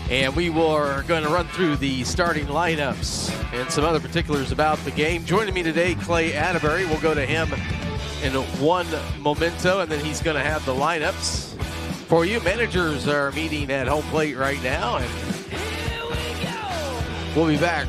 And we are going to run through the starting lineups and some other particulars about the game. Joining me today, Clay Atterbury. We'll go to him in one momento, and then he's going to have the lineups for you. Managers are meeting at home plate right now, and we'll be back.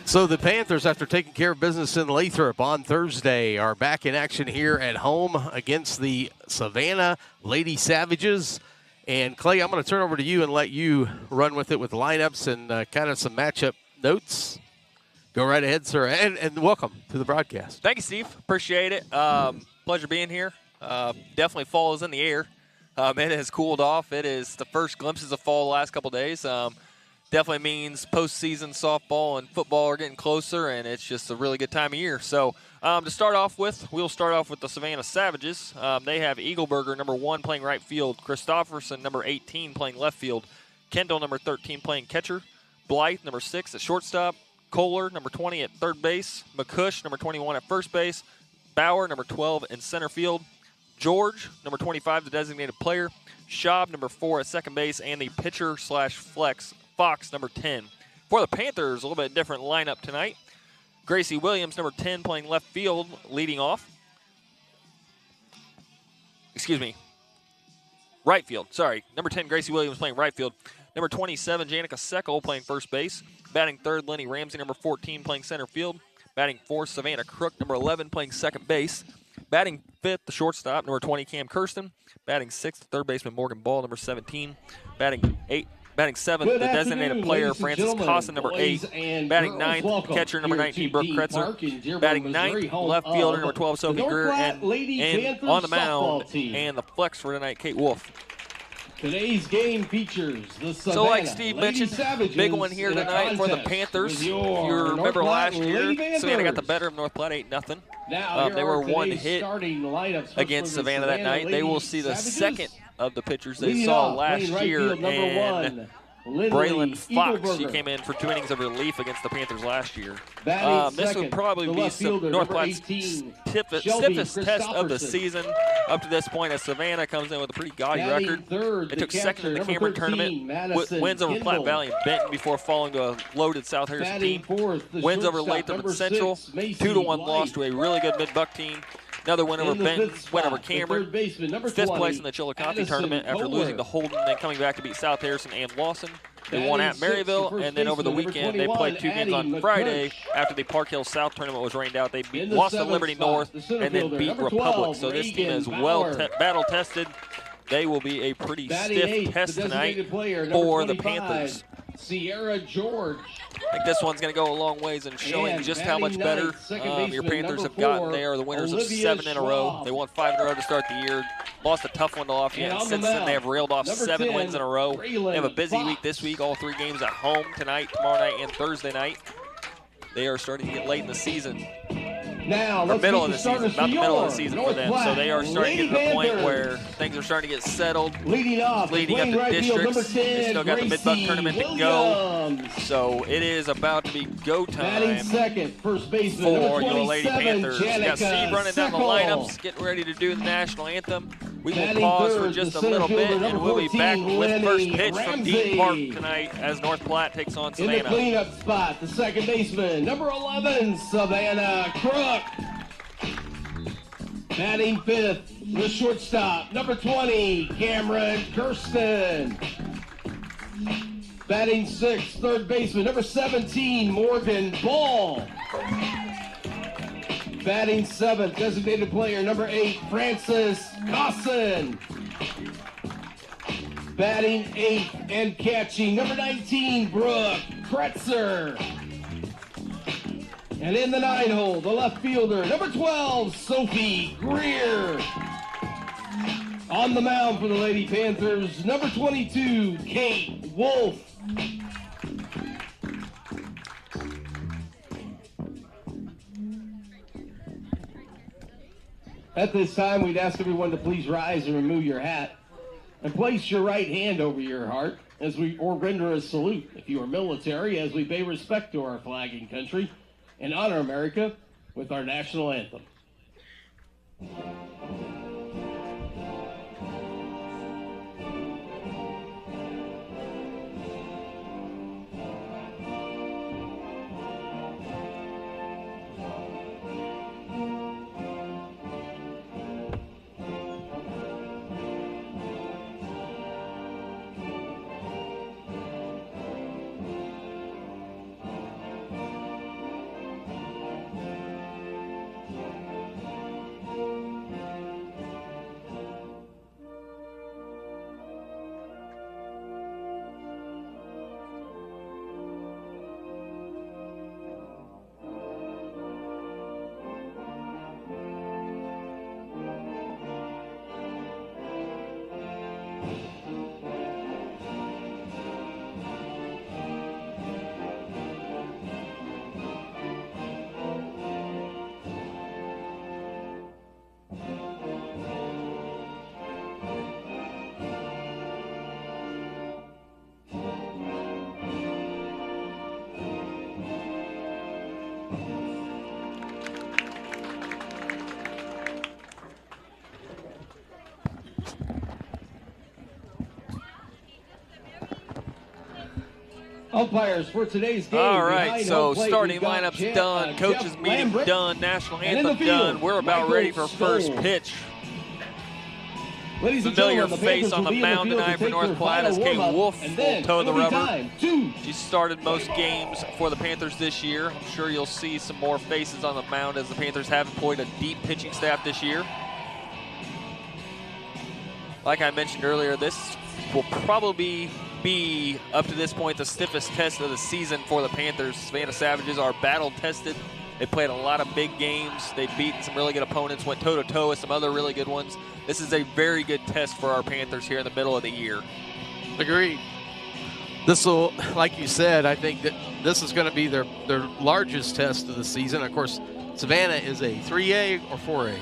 So the Panthers, after taking care of business in Lathrop on Thursday, are back in action here at home against the Savannah Lady Savages. And Clay, I'm going to turn over to you and let you run with it with lineups and kind of some matchup notes. Go right ahead, sir, and welcome to the broadcast. Thank you, Steve. Appreciate it. Pleasure being here. Definitely fall is in the air. It has cooled off. It is the first glimpses of fall the last couple days. Definitely means postseason softball and football are getting closer, and it's just a really good time of year. So to start off with, we'll start off with the Savannah Savages. They have Eagleberger, number 1, playing right field. Christofferson, number 18, playing left field. Kendall, number 13, playing catcher. Blythe, number 6, at shortstop. Kohler, number 20, at third base. McCush, number 21, at first base. Bauer, number 12, in center field. George, number 25, the designated player. Schaub, number 4, at second base. And the pitcher/flex, Fox, number 10. For the Panthers, a little bit different lineup tonight. Gracie Williams, number 10, playing left field, leading off. Right field. Sorry. Number 10, Gracie Williams, playing right field. Number 27, Janica Seckel, playing first base. Batting third, Lenny Ramsey, number 14, playing center field. Batting fourth, Savannah Crook, number 11, playing second base. Batting fifth, the shortstop, number 20, Cam Kirsten. Batting sixth, the third baseman, Morgan Ball, number 17. Batting seventh, the designated player, Francis Cosson, number 8. Batting ninth, catcher, number 19, Brooke Kretzer. Batting ninth, left fielder, number 12, Sophie Greer. And on the mound, and the flex for tonight, Kate Wolf. Today's game features the Savannah So like Steve mentioned, Savages big one here tonight for the Panthers. If you remember last year, Savannah got the better of North Platte 8-0. They were one hit against Savannah that night. They will see the second of the pitchers they saw last year, and Braylon Fox, she came in for 2 innings of relief against the Panthers last year. This would probably be North Platte's stiffest test of the season up to this point, as Savannah comes in with a pretty gaudy record. They took second in the Cameron tournament, wins over Platte Valley and Benton before falling to a loaded South Harrison team. Wins over Latham and Central, 2-1 loss to a really good Mid-Buck team. Another win over Benton, win over Cameron. Fifth place in the Chillicothe tournament after losing to Holden and then coming back to beat South Harrison and Lawson. They won at Maryville, and then over the weekend they played 2 games on Friday after the Park Hill South tournament was rained out. They lost to Liberty North and then beat Republic. So this team is well battle-tested. They will be a pretty stiff test tonight for the Panthers. Sierra George. I think this one's going to go a long ways in showing just how much better your Panthers have gotten. They are the winners of 7 in a row. They won 5 in a row to start the year. Lost a tough one to Lafayette. And since then, they have reeled off 7 wins in a row. They have a busy week this week. All 3 games at home tonight, tomorrow night, and Thursday night. They are starting to get late in the season. Now, or middle of the season, about the middle of the season for them. So they are starting to get to the point where things are starting to get settled. Leading up the districts. They still got the Mid-Buck tournament to go. So it is about to be go time for your Lady Panthers. We got Steve running down the lineups, getting ready to do the national anthem. We will pause for just a little bit, and we'll be back with first pitch from Dean Park tonight as North Platte takes on Savannah. In the cleanup spot, the second baseman, number 11, Savannah Crook. Batting fifth, the shortstop, number 20, Cameron Kirsten. Batting sixth, third baseman, number 17, Morgan Ball. Batting seventh, designated player, number 8, Francis Cosson. Batting eighth and catching, number 19, Brooke Kretzer. And in the 9-hole, the left fielder, number 12, Sophie Greer. On the mound for the Lady Panthers, number 22, Kate Wolf. At this time, we'd ask everyone to please rise and remove your hat and place your right hand over your heart or render a salute if you are military, as we pay respect to our flag and country and honor America with our national anthem. Umpires for today's game. All right, so starting lineup's done, coaches meeting done, national anthem done. We're about ready for first pitch. Familiar face on the mound tonight for North Platte as Kate Wolf will toe the rubber. She started most games for the Panthers this year. I'm sure you'll see some more faces on the mound as the Panthers have employed a deep pitching staff this year. Like I mentioned earlier, this will probably be, up to this point, the stiffest test of the season for the Panthers. Savannah Savages are battle-tested. They played a lot of big games. They've beaten some really good opponents, went toe-to-toe with some other really good ones. This is a very good test for our Panthers here in the middle of the year. Agreed. This will, like you said, I think that this is going to be their largest test of the season. Of course, Savannah is a 3A or 4A?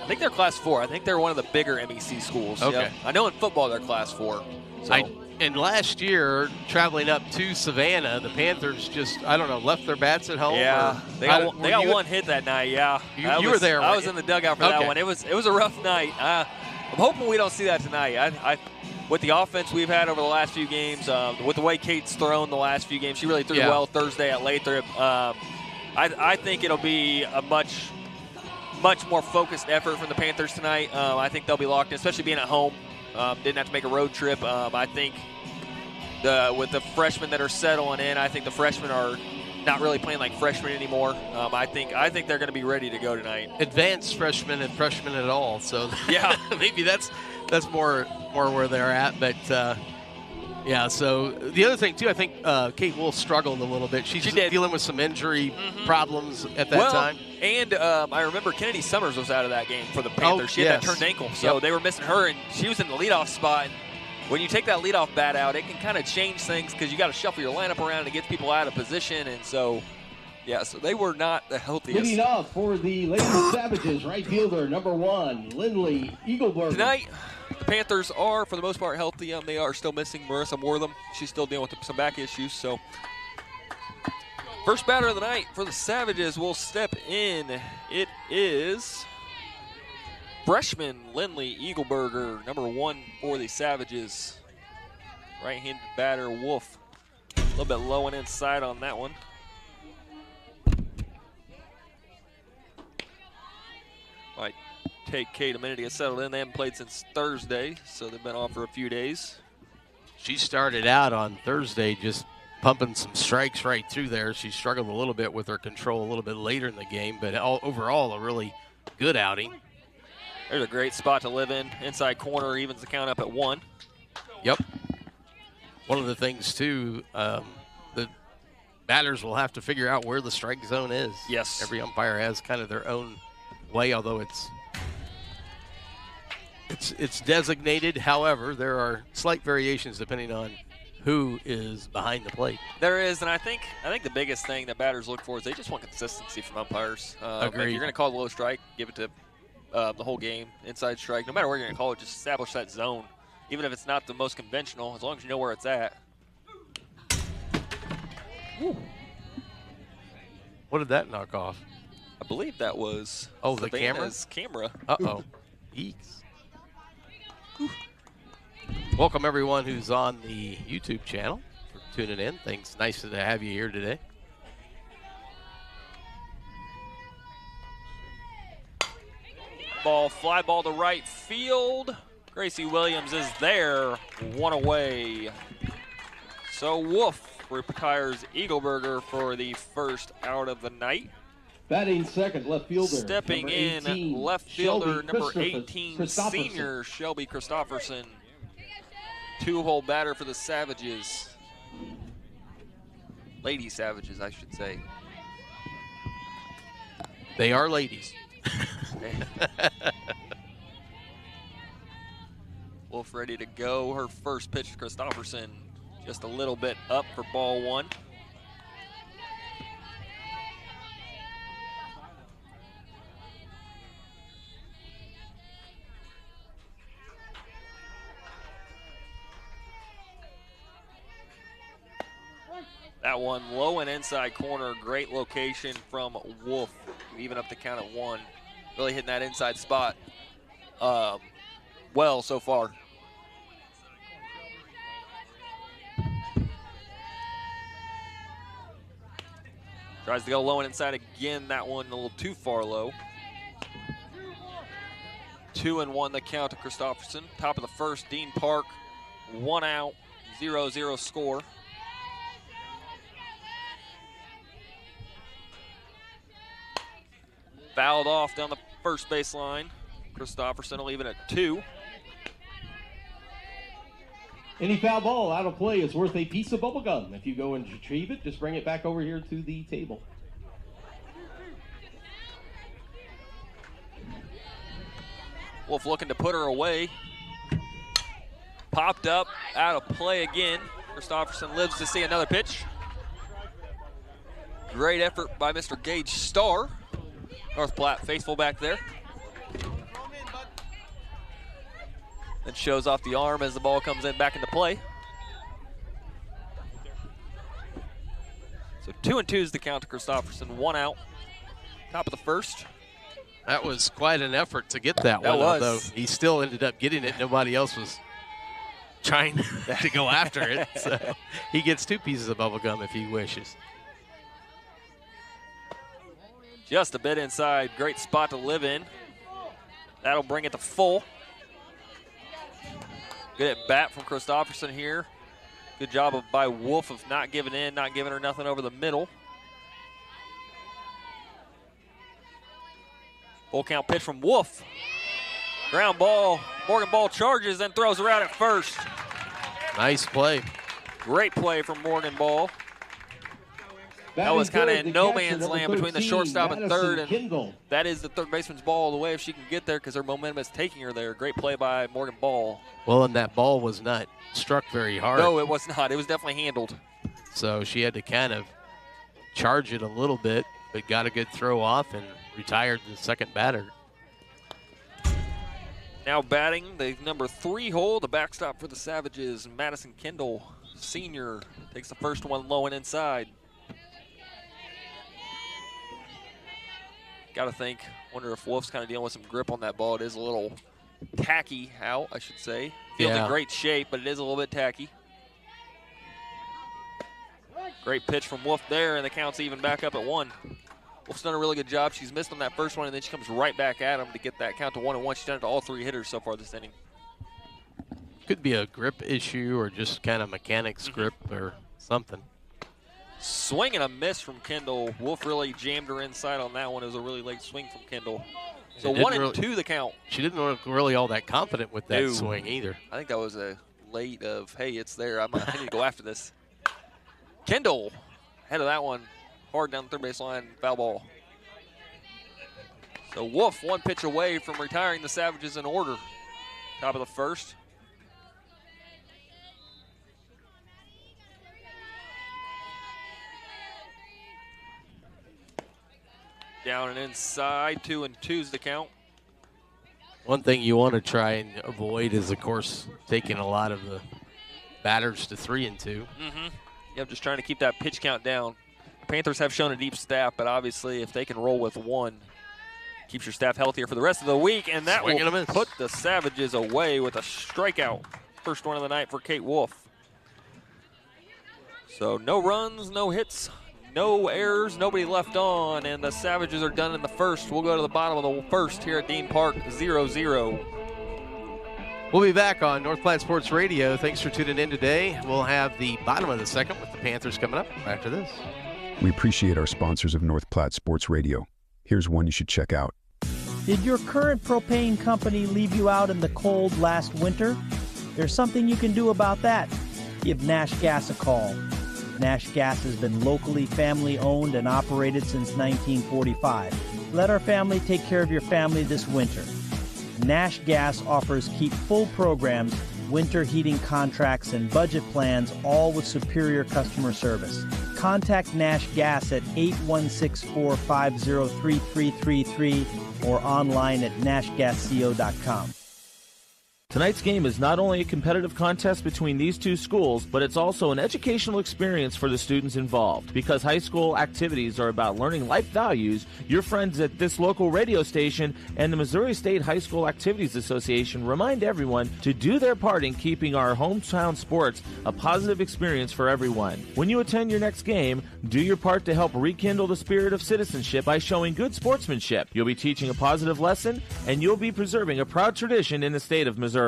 I think they're Class 4. I think they're one of the bigger MEC schools. Okay. Yep. I know in football they're Class 4. So. And last year, traveling up to Savannah, the Panthers just, I don't know, left their bats at home? Yeah, they got one hit that night, yeah. You were there, I was in the dugout for that one. It was a rough night. I'm hoping we don't see that tonight. With the offense we've had over the last few games, with the way Kate's thrown the last few games, she really threw well Thursday at Lathrop. I think it'll be a much more focused effort from the Panthers tonight. I think they'll be locked in, especially being at home. Didn't have to make a road trip. I think with the freshmen that are settling in, I think the freshmen are not really playing like freshmen anymore. I think they're going to be ready to go tonight. Advanced freshmen and freshmen at all. So yeah, maybe that's more where they're at. But yeah. So the other thing too, I think Kate Wolf struggled a little bit. She did. Dealing with some injury problems at that time. And I remember Kennedy Summers was out of that game for the Panthers. She had that turned ankle, so they were missing her, and she was in the leadoff spot. And when you take that leadoff bat out, it can kind of change things because you got to shuffle your lineup around and get people out of position. And so, yeah, so they were not the healthiest. Leading off for the Lady Savages, right fielder number 1, Lindley Eagleberger. Tonight, the Panthers are, for the most part, healthy. They are still missing Marissa Wortham. She's still dealing with some back issues. So, first batter of the night for the Savages will step in. It is freshman Lindley Eagleberger, number 1 for the Savages. Right-handed batter Wolf. A little bit low and inside on that one. Might take Kate a minute to get settled in. They haven't played since Thursday, so they've been off for a few days. She started out on Thursday just pumping some strikes right through there. She struggled a little bit with her control a little bit later in the game, but overall a really good outing. There's a great spot to live in. Inside corner evens the count up at 1. Yep. One of the things, too, the batters will have to figure out where the strike zone is. Yes. Every umpire has kind of their own way, although it's designated. However, there are slight variations depending on who is behind the plate. There is, and I think the biggest thing that batters look for is they just want consistency from umpires. Agreed. If you're going to call the low strike, give it to the whole game, inside strike. No matter where you're going to call it, just establish that zone. Even if it's not the most conventional, as long as you know where it's at. Woo. What did that knock off? I believe that was Savannah's camera. Uh-oh. Eeks. Welcome, everyone who's on the YouTube channel for tuning in. Thanks. Nice to have you here today. Fly ball to right field. Gracie Williams is there, 1 away. So Wolf retires Eagleberger for the first out of the night. Batting second, left fielder. Stepping in, 18, left fielder, number 18, senior Shelby Christopherson. 2-hole batter for the Savages. Lady Savages, I should say. They are ladies. Wolf ready to go. Her first pitch to Christopherson, just a little bit up for ball 1. That one low and inside corner, great location from Wolf. Even up the count at 1. Really hitting that inside spot well so far. Tries to go low and inside again. That one a little too far low. 2-1 the count to Christopherson. Top of the first, Dean Park, 1 out, 0-0 score. Fouled off down the first baseline. Christopherson will leave it at 2. Any foul ball out of play is worth a piece of bubble gum. If you go and retrieve it, just bring it back over here to the table. Wolf looking to put her away. Popped up, out of play again. Christopherson lives to see another pitch. Great effort by Mr. Gage Starr. North Platte faithful back there. Then shows off the arm as the ball comes in back into play. So 2-2 is the count to Christopherson. 1 out. Top of the first. That was quite an effort to get that one, although he still ended up getting it. Nobody else was trying to go after it. So he gets 2 pieces of bubble gum if he wishes. Just a bit inside. Great spot to live in. That'll bring it to full. Good at bat from Christopherson here. Good job by Wolf of not giving in, not giving her nothing over the middle. Full count pitch from Wolf. Ground ball. Morgan Ball charges and throws her out at first. Nice play. Great play from Morgan Ball. That was kind of in no man's land between the shortstop and third, and that is the third baseman's ball all the way if she can get there because her momentum is taking her there. Great play by Morgan Ball. Well, and that ball was not struck very hard. No, it was not. It was definitely handled. So she had to kind of charge it a little bit, but got a good throw off and retired the second batter. Now batting the number 3 hole, the backstop for the Savages, Madison Kendall, senior, takes the first one low and inside. Got to think, wonder if Wolf's kind of dealing with some grip on that ball. It is a little tacky out, I should say. Feels in great shape, but it is a little bit tacky. Great pitch from Wolf there, and the count's even back up at 1. Wolf's done a really good job. She's missed on that first one, and then she comes right back at him to get that count to 1-1. She's done it to all 3 hitters so far this inning. Could be a grip issue or just kind of mechanics grip or something. Swing and a miss from Kendall. Wolf really jammed her inside on that one. It was a really late swing from Kendall. So 1-2 the count. She didn't look really all that confident with that swing either. I think that was a late of, hey, it's there. I need to go after this. Kendall, head of that one, hard down the third base line, foul ball. So Wolf 1 pitch away from retiring the Savages in order. Top of the first. Down and inside, 2-2's the count. One thing you want to try and avoid is, of course, taking a lot of the batters to 3-2. Yep, just trying to keep that pitch count down. Panthers have shown a deep staff, but obviously if they can roll with 1, keeps your staff healthier for the rest of the week, and that will put the Savages away with a strikeout. First one of the night for Kate Wolf. So no runs, no hits, no errors, nobody left on, and the Savages are done in the first. We'll go to the bottom of the first here at Dean Park, 0-0. We'll be back on North Platte Sports Radio. Thanks for tuning in today. We'll have the bottom of the second with the Panthers coming up after this. We appreciate our sponsors of North Platte Sports Radio. Here's one you should check out. Did your current propane company leave you out in the cold last winter? There's something you can do about that. Give Nash Gas a call. Nash Gas has been locally family-owned and operated since 1945. Let our family take care of your family this winter. Nash Gas offers keep full programs, winter heating contracts, and budget plans, all with superior customer service. Contact Nash Gas at 816-450-3333 or online at nashgasco.com. Tonight's game is not only a competitive contest between these two schools, but it's also an educational experience for the students involved. Because high school activities are about learning life values, your friends at this local radio station and the Missouri State High School Activities Association remind everyone to do their part in keeping our hometown sports a positive experience for everyone. When you attend your next game, do your part to help rekindle the spirit of citizenship by showing good sportsmanship. You'll be teaching a positive lesson, and you'll be preserving a proud tradition in the state of Missouri.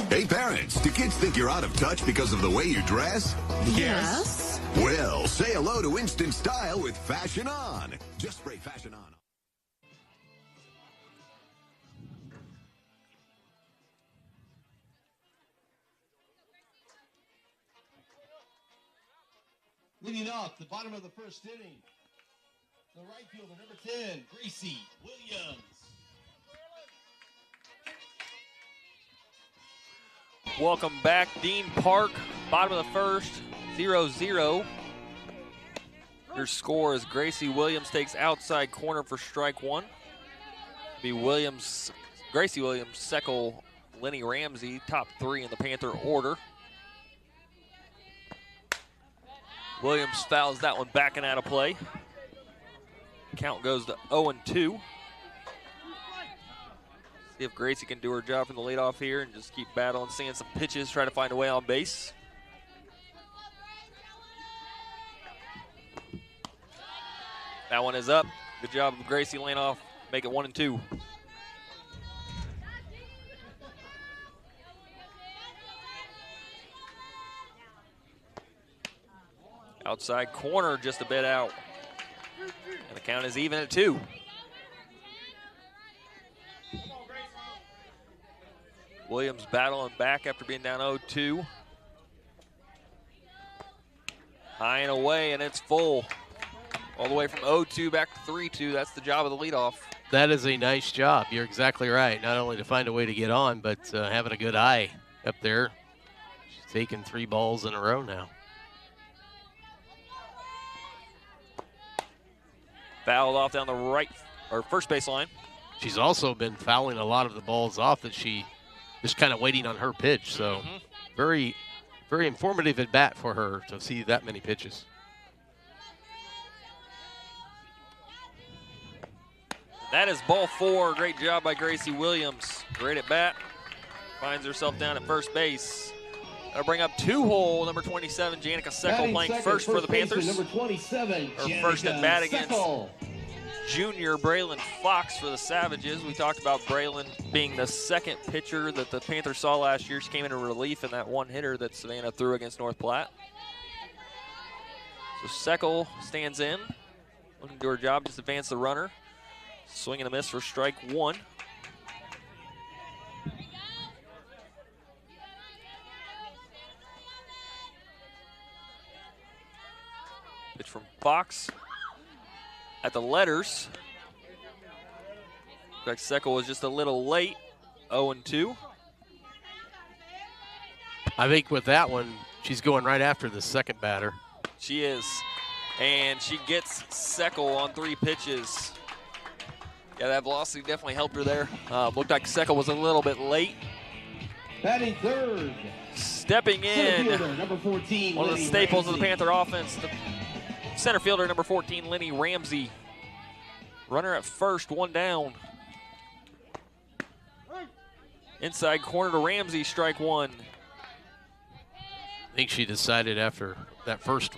Hey parents, do kids think you're out of touch because of the way you dress? Yes. Well, say hello to instant style with Fashion On. Just spray Fashion On. Leading off the bottom of the first inning, the right fielder, number 10, Gracie Williams. Welcome back, Dean Park. Bottom of the first, 0-0. Your score is Gracie Williams takes outside corner for strike one. Be Gracie Williams, Seckel, Lenny Ramsey, top three in the Panther order. Williams fouls that one back and out of play. Count goes to 0-2. See if Gracie can do her job from the leadoff here and just keep battling, seeing some pitches, try to find a way on base. That one is up. Good job of Gracie laying off, make it 1-2. Outside corner, just a bit out. And the count is even at 2. Williams battling back after being down 0-2. High and away, and it's full. All the way from 0-2 back to 3-2. That's the job of the leadoff. That is a nice job. You're exactly right. Not only to find a way to get on, but having a good eye up there. She's taken 3 balls in a row now. Fouled off down the right, or first base line. She's also been fouling a lot of the balls off that she just kind of waiting on her pitch. So very, very informative at bat for her to see that many pitches. That is ball 4. Great job by Gracie Williams. Great at bat. Finds herself down at first base. That'll bring up 2-hole, number 27, Janica Seckel, playing first for the Panthers. Number 27, her first at bat against junior Braylon Fox for the Savages. We talked about Braylon being the second pitcher that the Panthers saw last year. She came in relief in that one hitter that Savannah threw against North Platte. So Seckel stands in, looking to do her job, just advance the runner. Swing and a miss for strike one. Pitch from Fox at the letters. Greg Seckel was just a little late, 0-2. I think with that one, she's going right after the second batter. She is, and she gets Seckel on 3 pitches. Yeah, that velocity definitely helped her there. Looked like Seckel was a little bit late. Batting third. Stepping in, number 14, one of the staples of the Panther offense, the center fielder, number 14, Lenny Ramsey. Runner at first, 1 down. Inside corner to Ramsey, strike 1. I think she decided after that first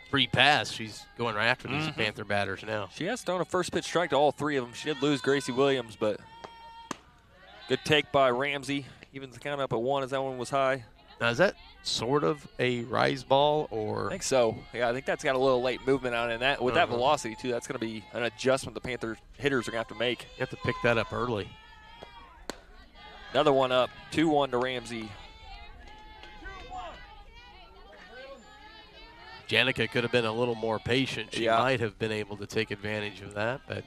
free pass, she's going right after these Panther batters now. She has thrown a first pitch strike to all 3 of them. She did lose Gracie Williams, but good take by Ramsey. Evens the count up at 1 as that one was high. Now, is that sort of a rise ball, or? I think so. Yeah, I think that's got a little late movement on it. And that, with that velocity, too, that's going to be an adjustment the Panther hitters are going to have to make. You have to pick that up early. Another one up, 2-1 to Ramsey. Janica could have been a little more patient. She Yeah. might have been able to take advantage of that, but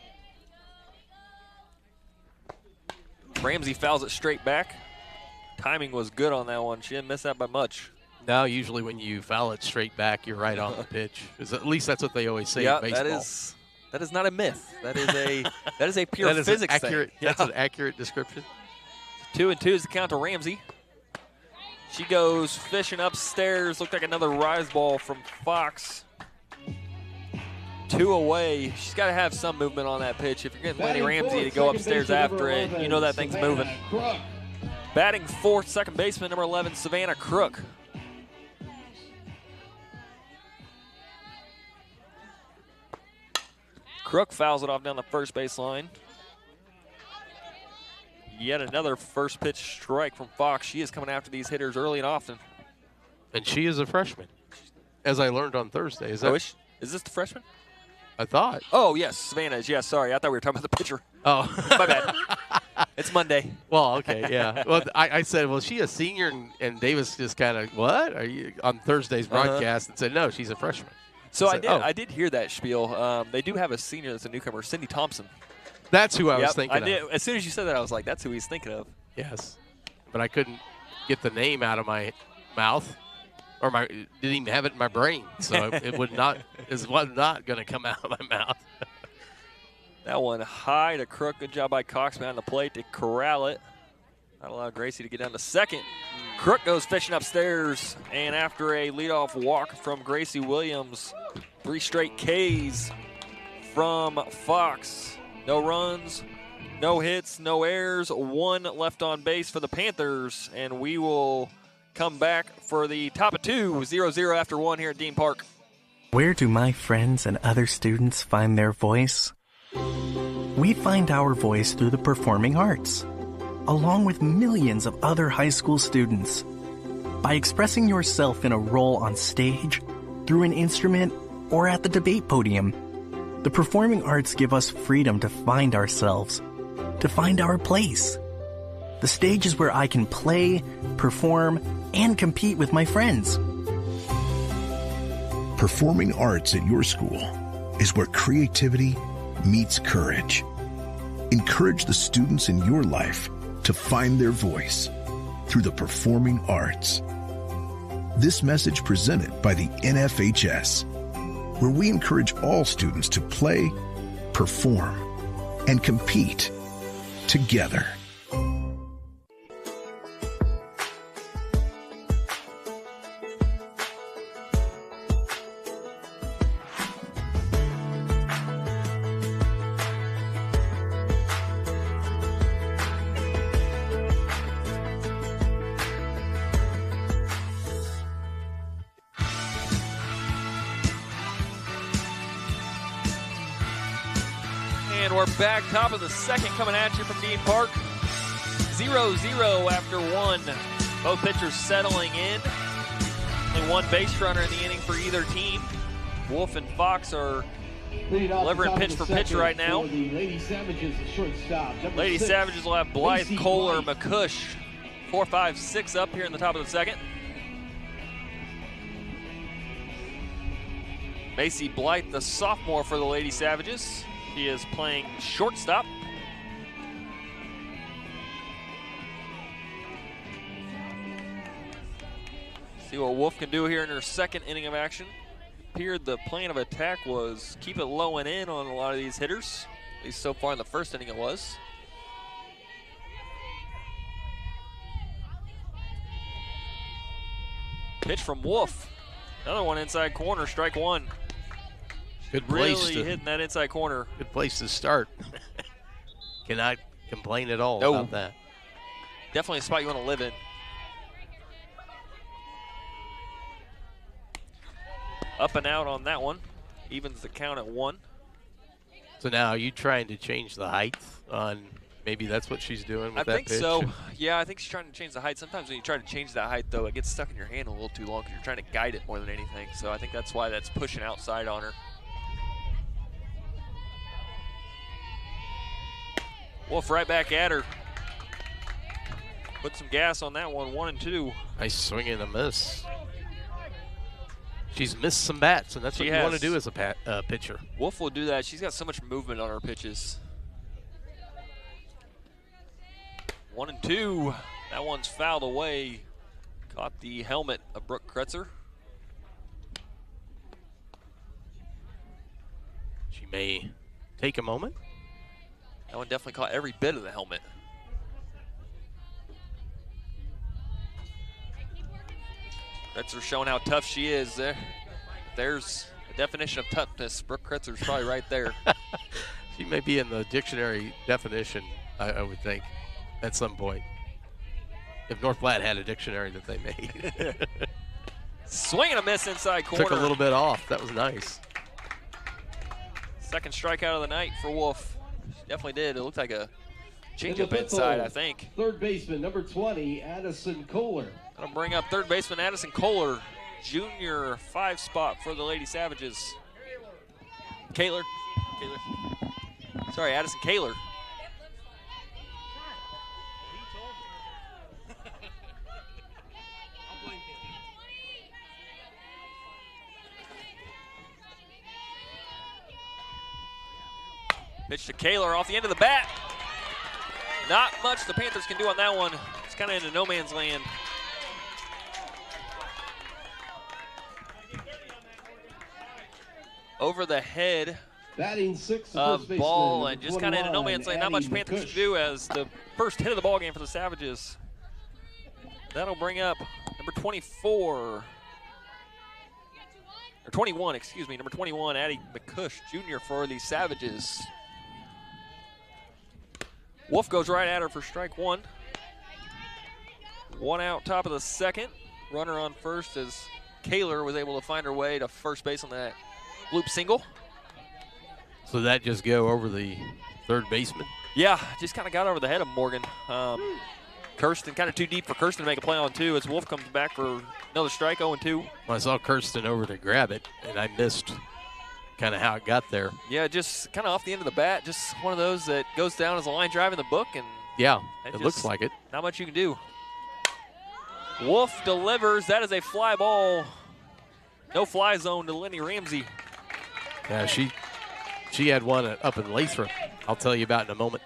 Ramsey fouls it straight back. Timing was good on that one. She didn't miss that by much. now usually when you foul it straight back, you're right on the pitch. At least that's what they always say in baseball. that is not a myth. That is a pure physics thing. That's an accurate description. 2-2 is the count to Ramsey. She goes fishing upstairs. Looked like another rise ball from Fox. 2 away. She's got to have some movement on that pitch. If you're getting Lenny Ramsey to go upstairs after it, you know that thing's moving. Batting fourth, second baseman, number 11, Savannah Crook. Crook fouls it off down the first baseline. Yet another first pitch strike from Fox. She is coming after these hitters early and often. And she is a freshman, as I learned on Thursday. Is this the freshman? I thought. Oh, yes, Savannah is. Yes, sorry. I thought we were talking about the pitcher. Oh. My bad. It's Monday. Well, okay, yeah. Well, I said, well, is she a senior? And Davis just kind of, what? Are you on Thursday's broadcast and said, no, she's a freshman. So I did hear that spiel. They do have a senior that's a newcomer, Cindy Thompson. That's who I was thinking of. As soon as you said that, I was like, that's who he's thinking of. Yes. But I couldn't get the name out of my mouth. Or didn't even have it in my brain, so it was not going to come out of my mouth. That one high to Crook. Good job by Cox behind the plate to corral it. Not allow Gracie to get down to second. Crook goes fishing upstairs, and after a leadoff walk from Gracie Williams, 3 straight Ks from Fox. No runs, no hits, no errors, 1 left on base for the Panthers, and we will come back for the top of 2, 0-0 after 1 here at Dean Park. Where do my friends and other students find their voice? We find our voice through the performing arts, along with millions of other high school students. By expressing yourself in a role on stage, through an instrument, or at the debate podium, the performing arts give us freedom to find ourselves, to find our place. The stage is where I can play, perform, and compete with my friends. Performing arts at your school is where creativity meets courage. Encourage the students in your life to find their voice through the performing arts. This message presented by the NFHS, where we encourage all students to play, perform, and compete together. And we're back, top of the second, coming at you from Dean Park. 0-0 after 1. Both pitchers settling in. Only 1 base runner in the inning for either team. Wolf and Fox are delivering pitch for pitch right now. Lady Savages, the shortstop. Lady Savages will have Blythe, Kohler, McCush. 4, 5, 6 up here in the top of the second. Macy Blythe, the sophomore for the Lady Savages. He is playing shortstop. See what Wolf can do here in her second inning of action. Appeared the plan of attack was keep it low and in on a lot of these hitters. At least so far in the first inning it was. Pitch from Wolf. Another one inside corner, strike 1. Good place really hitting that inside corner. Good place to start. Cannot complain at all about that. Definitely a spot you want to live in. Up and out on that one. Evens the count at 1. So now, are you trying to change the height on, maybe that's what she's doing with that pitch? I think so. Yeah, I think she's trying to change the height. Sometimes when you try to change that height, though, it gets stuck in your hand a little too long because you're trying to guide it more than anything. So I think that's why that's pushing outside on her. Wolf right back at her. Put some gas on that one, 1-2. Nice swing and a miss. She's missed some bats, and that's what you want to do as a pitcher. Wolf will do that. She's got so much movement on her pitches. 1-2. That one's fouled away. Caught the helmet of Brooke Kretzer. She may take a moment. That one definitely caught every bit of the helmet. Kretzer showing how tough she is. There's a definition of toughness. Brooke Kretzer's probably right there. She may be in the dictionary definition, I would think, at some point. If North Platte had a dictionary that they made. Swing and a miss inside corner. Took a little bit off. That was nice. Second strikeout of the night for Wolf. She definitely did. It looked like a changeup inside, I think. Third baseman, number 20, Addison Kohler. That'll bring up third baseman Addison Kohler, junior 5 spot for the Lady Savages. Kaler. Sorry, Addison Kaler. Pitch to Kaler off the end of the bat. Not much the Panthers can do on that one. It's kind of into no man's land. Over the head of ball and just kind of into no man's land. Not much Panthers can do as the first hit of the ball game for the Savages. That'll bring up number 24. Or 21, excuse me. Number 21, Addie McCush Jr. for the Savages. Wolf goes right at her for strike one. One out, top of the second. Runner on first as Kaler was able to find her way to first base on that loop single. So that just go over the third baseman? Yeah, just kind of got over the head of Morgan. Kirsten, kind of too deep for Kirsten to make a play on two as Wolf comes back for another strike, 0-2. Well, I saw Kirsten over to grab it, and I missed kind of how it got there. Yeah, just kind of off the end of the bat. Just one of those that goes down as a line drive in the book. And yeah, it looks like it. Not much you can do. Wolf delivers. That is a fly ball. No fly zone to Lenny Ramsey. Yeah, she had one up in Lathrop. I'll tell you about in a moment.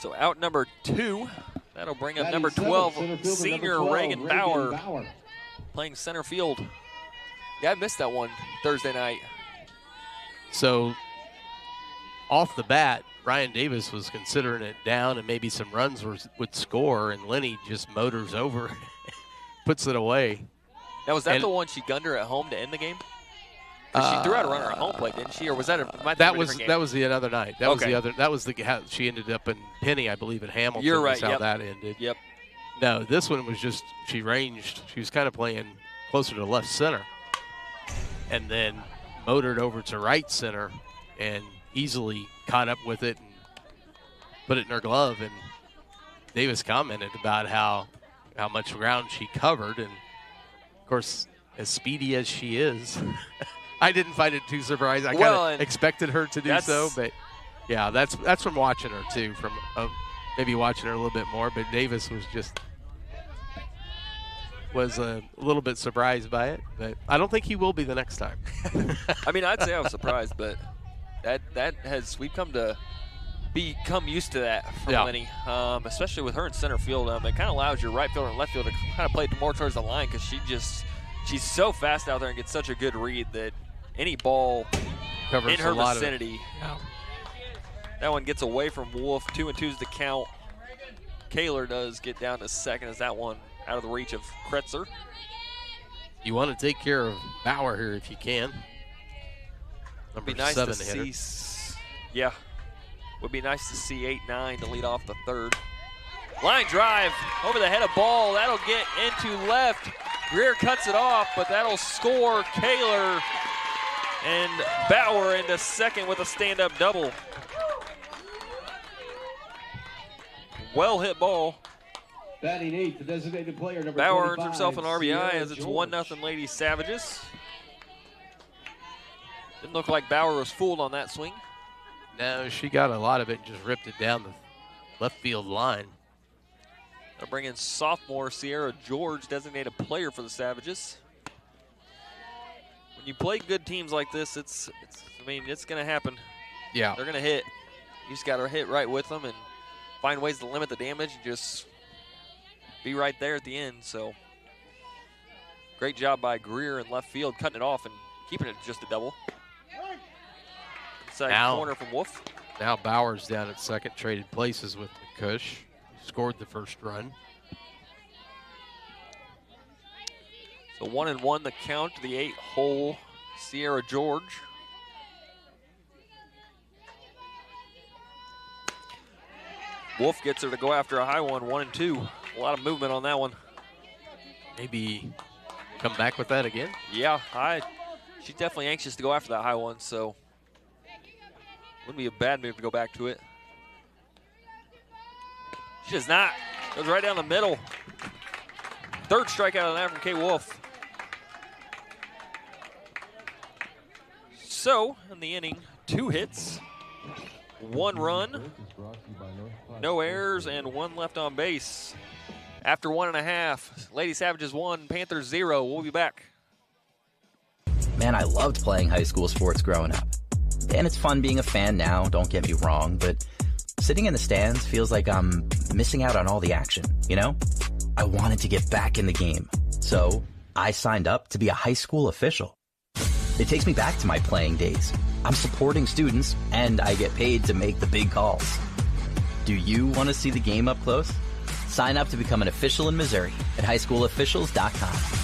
So out number 2. That'll bring up number 12, senior Reagan Bauer, playing center field. Yeah, I missed that one Thursday night. So off the bat, Ryan Davis was considering it down and maybe some runs would score, and Lenny just motors over, puts it away. Now, was that the one she gunned her at home to end the game? She threw out a runner at home plate, didn't she? Or was that that was the other night. That was the other. That was how she ended up in Penny, I believe, at Hamilton. You're right. That's how that ended. Yep. No, this one was just she ranged. She was kind of playing closer to left center, and then motored over to right center, and easily caught up with it and put it in her glove. And Davis commented about how much ground she covered, and of course, as speedy as she is. I didn't find it too surprising. I kind of expected her to do so, but yeah, that's from watching her too, from maybe watching her a little bit more. But Davis was a little bit surprised by it, but I don't think he will be the next time. I mean, I'd say I was surprised, but we've become used to that from Lenny, especially with her in center field. It kind of allows your right fielder and left fielder to kind of play more towards the line because she's so fast out there and gets such a good read that any ball covers in her vicinity. That one gets away from Wolf. 2-2 is the count. Kaler does get down to second as that one out of the reach of Kretzer. You want to take care of Bauer here if you can. Number 7 hitter. Yeah. Would be nice to see 8-9 to lead off the third. Line drive over the head of ball. That'll get into left. Greer cuts it off, but that'll score Kaler and Bauer into second with a stand-up double. Well hit ball. Batting 8th, the designated player number Bauer 25, earns himself an RBI as it's George. 1-0 Lady Savages. Didn't look like Bauer was fooled on that swing. No, she got a lot of it and just ripped it down the left field line. They'll bring in sophomore Sierra George, designated player for the Savages. When you play good teams like this, it's going to happen. Yeah. They're going to hit. You just got to hit right with them and find ways to limit the damage and just be right there at the end. So great job by Greer in left field, cutting it off and keeping it just a double. Inside corner from Wolf. Now Bauer's down at second, traded places with McCush. Scored the first run. So 1-1 the count to the 8-hole Sierra George. Wolf gets her to go after a high one, 1-2. A lot of movement on that one. Maybe come back with that again? Yeah, she's definitely anxious to go after that high one, so wouldn't be a bad move to go back to it. She does not. Goes right down the middle. Third strikeout on that from Kate Wolf. So, in the inning, 2 hits, 1 run, no errors, and 1 left on base. After 1.5, Lady Savages 1, Panthers 0. We'll be back. Man, I loved playing high school sports growing up. And it's fun being a fan now, don't get me wrong, but sitting in the stands feels like I'm missing out on all the action, you know? I wanted to get back in the game, so I signed up to be a high school official. It takes me back to my playing days. I'm supporting students, and I get paid to make the big calls. Do you want to see the game up close? Sign up to become an official in Missouri at highschoolofficials.com.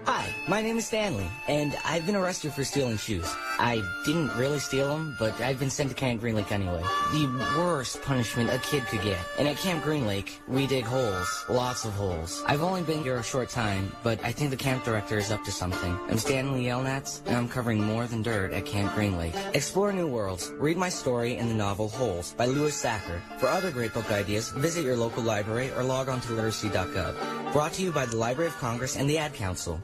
Hi, my name is Stanley, and I've been arrested for stealing shoes. I didn't really steal them, but I've been sent to Camp Green Lake anyway. The worst punishment a kid could get. And at Camp Green Lake, we dig holes. Lots of holes. I've only been here a short time, but I think the camp director is up to something. I'm Stanley Yelnats, and I'm covering more than dirt at Camp Green Lake. Explore new worlds. Read my story in the novel Holes by Louis Sacker. For other great book ideas, visit your local library or log on to literacy.gov. Brought to you by the Library of Congress and the Ad Council.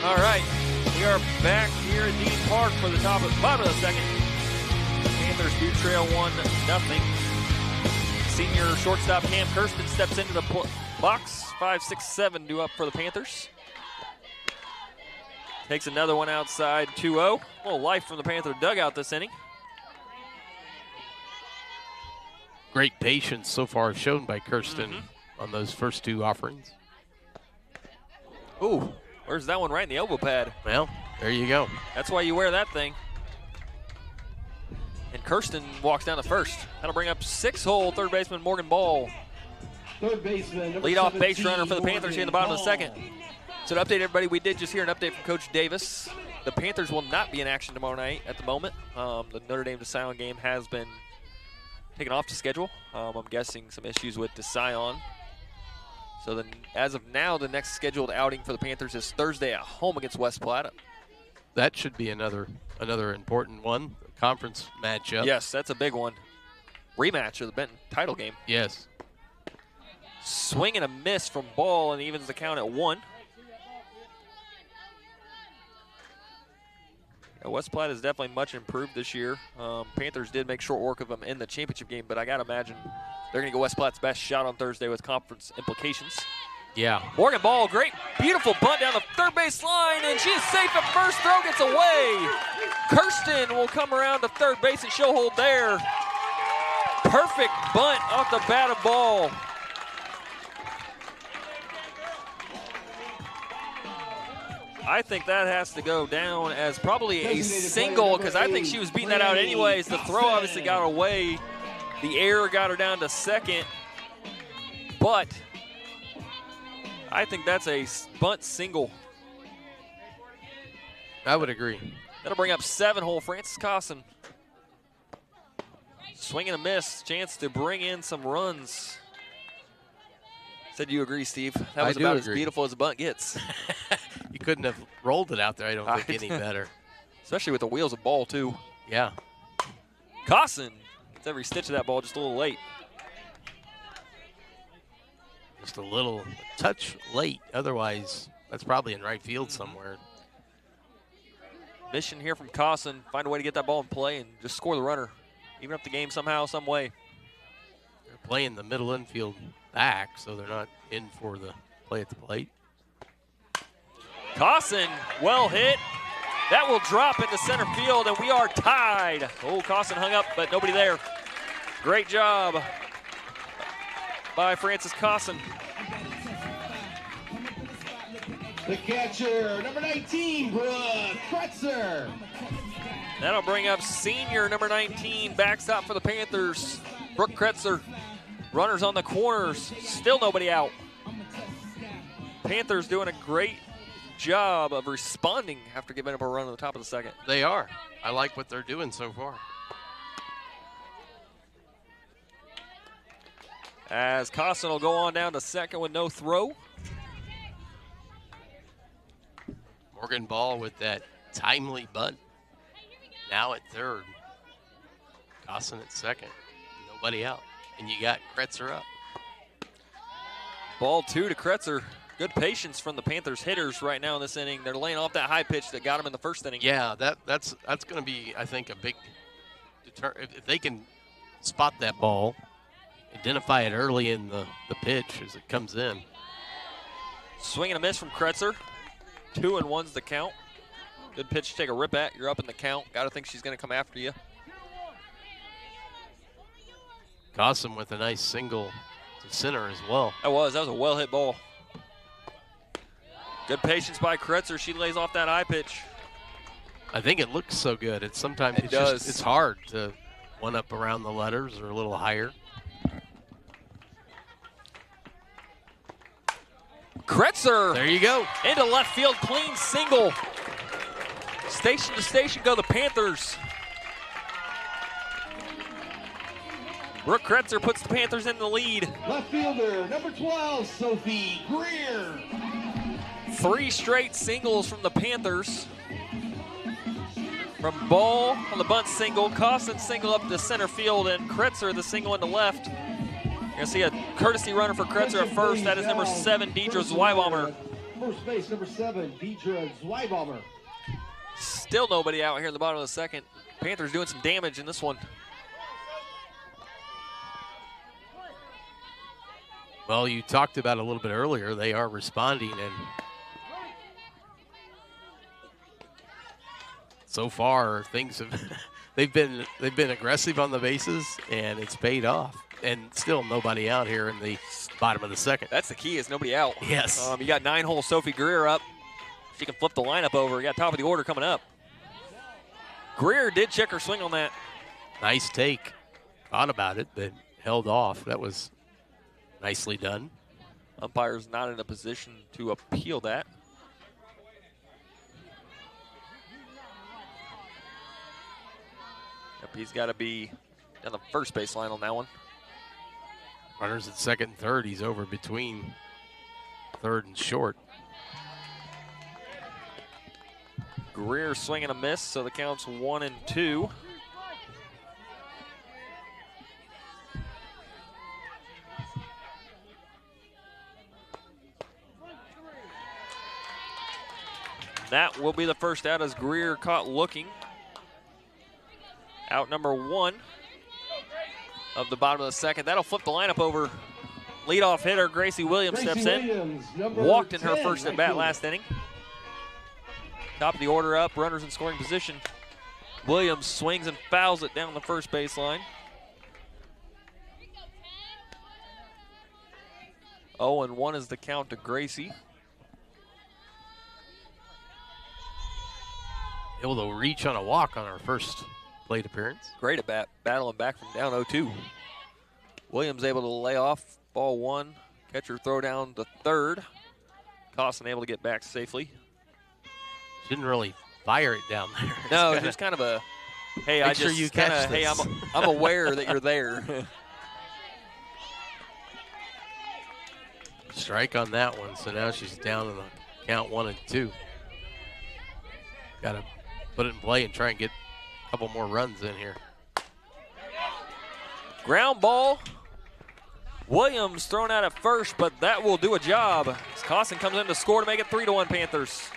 All right, we are back here at Dean Park for the bottom of the second. Panthers do trail 1-0. Senior shortstop Cam Kirsten steps into the box. 5, 6, 7 due up for the Panthers. Takes another one outside, 2-0. A little life from the Panther dugout this inning. Great patience so far shown by Kirsten on those first 2 offerings. Ooh. Where's that one right in the elbow pad? Well, there you go. That's why you wear that thing. And Kirsten walks down to first. That'll bring up 6-hole third baseman Morgan Ball. Third baseman, leadoff base runner for the Panthers here in the bottom of the second. So to update everybody, we did just hear an update from Coach Davis. The Panthers will not be in action tomorrow night at the moment. The Notre Dame to Scion game has been taken off the schedule. I'm guessing some issues with the Scion. So then, as of now, the next scheduled outing for the Panthers is Thursday at home against West Platte. That should be another important one, a conference matchup. Yes, that's a big one. Rematch of the Benton title game. Yes. Swing and a miss from Ball and evens the count at 1. West Platte is definitely much improved this year. Panthers did make short work of them in the championship game, but I got to imagine they're going to go West Platte's best shot on Thursday with conference implications. Yeah. Morgan Ball, great, beautiful bunt down the third base line, and she's safe at first. Throw gets away. Kirsten will come around to third base and she'll hold there. Perfect bunt off the bat of Ball. I think that has to go down as probably a single because I think she was beating that out anyways. The throw obviously got away. The error got her down to second. But I think that's a bunt single. I would agree. That'll bring up 7-hole Francis Cosson. Swing and a miss. Chance to bring in some runs. Said you agree, Steve. That was about as beautiful as a bunt gets. You couldn't have rolled it out there, I don't think, any better. Especially with the wheels of Ball, too. Yeah. Cosson gets every stitch of that ball just a little late. Just a little touch late. Otherwise, that's probably in right field somewhere. Mission here from Cosson. Find a way to get that ball in play and just score the runner. Even up the game somehow, some way. They're playing the middle infield back, so they're not in for the play at the plate. Cosson, well hit. That will drop into center field, and we are tied. Oh, Cosson hung up, but nobody there. Great job by Francis Cosson. The catcher, number 19, Brooke Kretzer. That'll bring up senior number 19, backstop for the Panthers, Brooke Kretzer. Runners on the corners, still nobody out. Panthers doing a great job of responding after giving up a run at the top of the second. They are. I like what they're doing so far. As Costin will go on down to second with no throw. Morgan Ball with that timely bunt. Now at third. Costin at second. Nobody out. And you got Kretzer up. Ball 2 to Kretzer. Good patience from the Panthers hitters right now in this inning. They're laying off that high pitch that got them in the first inning. Yeah, that's going to be, I think, a big deter. If they can spot that ball, identify it early in the pitch as it comes in. Swing and a miss from Kretzer. 2-1's the count. Good pitch to take a rip at. You're up in the count. Got to think she's going to come after you. Costin with a nice single to center as well. That was a well-hit ball. Good patience by Kretzer. She lays off that high pitch. I think it looks so good. It's sometimes it's hard to one up around the letters or a little higher. Kretzer. There you go. Into left field, clean single. Station to station go the Panthers. Brooke Kretzer puts the Panthers in the lead. Left fielder, number 12, Sophie Greer. 3 straight singles from the Panthers. From Ball on the bunt single, Costin single up to center field, and Kretzer the single into left. You're going to see a courtesy runner for Kretzer at first. That is number 7, Deidre Zweibaummer. First base, number 7, Deidre Zweibaummer. Still nobody out here in the bottom of the second. Panthers doing some damage in this one. Well, you talked about a little bit earlier. They are responding, and so far things have they've been aggressive on the bases, and it's paid off. And still nobody out here in the bottom of the second. That's the key, is nobody out. Yes. You got 9-hole Sophie Greer up. She can flip the lineup over. You got top of the order coming up. Greer did check her swing on that. Nice take. Thought about it, but held off. That was nicely done. Umpire's not in a position to appeal that. Yep, he's got to be down the first base line on that one. Runners at second and third. He's over between third and short. Greer swinging a miss, so the count's 1-2. That will be the first out as Greer caught looking. Out number 1 of the bottom of the second. That'll flip the lineup over. Leadoff hitter Gracie Williams steps in. Walked in her first at bat last inning. Top of the order up, runners in scoring position. Williams swings and fouls it down the first baseline. 0-1 is the count to Gracie. Able to reach on a walk on our first plate appearance. Great at bat, battling back from down 0-2. Williams able to lay off ball 1. Catcher throw down to third. Costin able to get back safely. Didn't really fire it down there. No, just kind of a, hey, I just you kind catch of, hey, this. I'm aware that you're there. Strike on that one, so now she's down in the count 1-2. Got to put it in play and try and get a couple more runs in here. Ground ball. Williams thrown out at first, but that will do a job. As Costin comes in to score to make it 3-1 Panthers.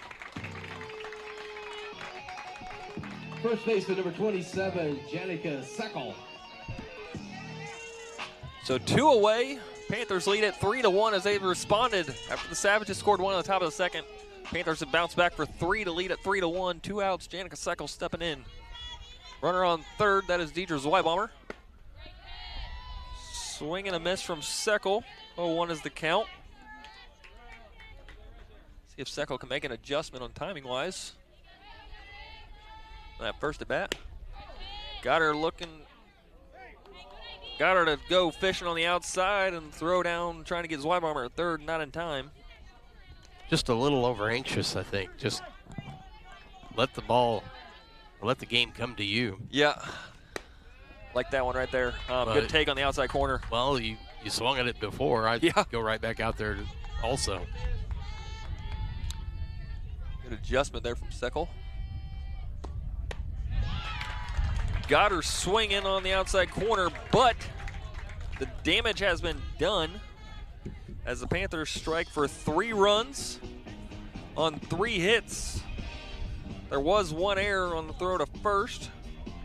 First baseman number 27, Janica Seckel. So 2 away. Panthers lead it 3-1 as they've responded after the Savages scored 1 on the top of the second. Panthers have bounced back for 3 to lead at 3-1. 2 outs. Janica Seckel stepping in. Runner on third. That is Deidre Zweibaummer. Swing and a miss from Seckel. 0-1 is the count. See if Seckel can make an adjustment on timing-wise. That first at bat. Got her to go fishing on the outside and throw down, trying to get Zweibaummer at third, not in time. Just a little over anxious, I think. Just let the game come to you. Yeah. Like that one right there. Good take on the outside corner. Well, you swung at it before. I'd go right back out there also. Good adjustment there from Seckel. Got her swinging on the outside corner, but the damage has been done as the Panthers strike for 3 runs on 3 hits. There was 1 error on the throw to first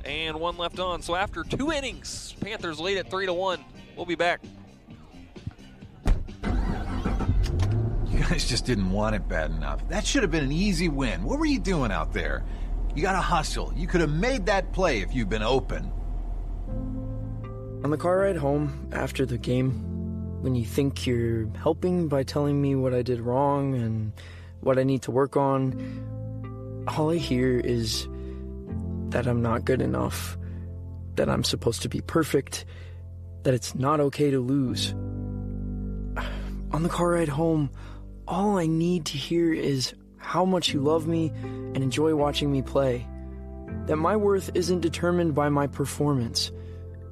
and 1 left on. So after 2 innings, Panthers lead at 3-1. We'll be back. You guys just didn't want it bad enough. That should have been an easy win. What were you doing out there? You got to hustle. You could have made that play if you'd been open. On the car ride home after the game, when you think you're helping by telling me what I did wrong and what I need to work on, all I hear is that I'm not good enough, that I'm supposed to be perfect, that it's not okay to lose. On the car ride home, all I need to hear is how much you love me and enjoy watching me play. That my worth isn't determined by my performance.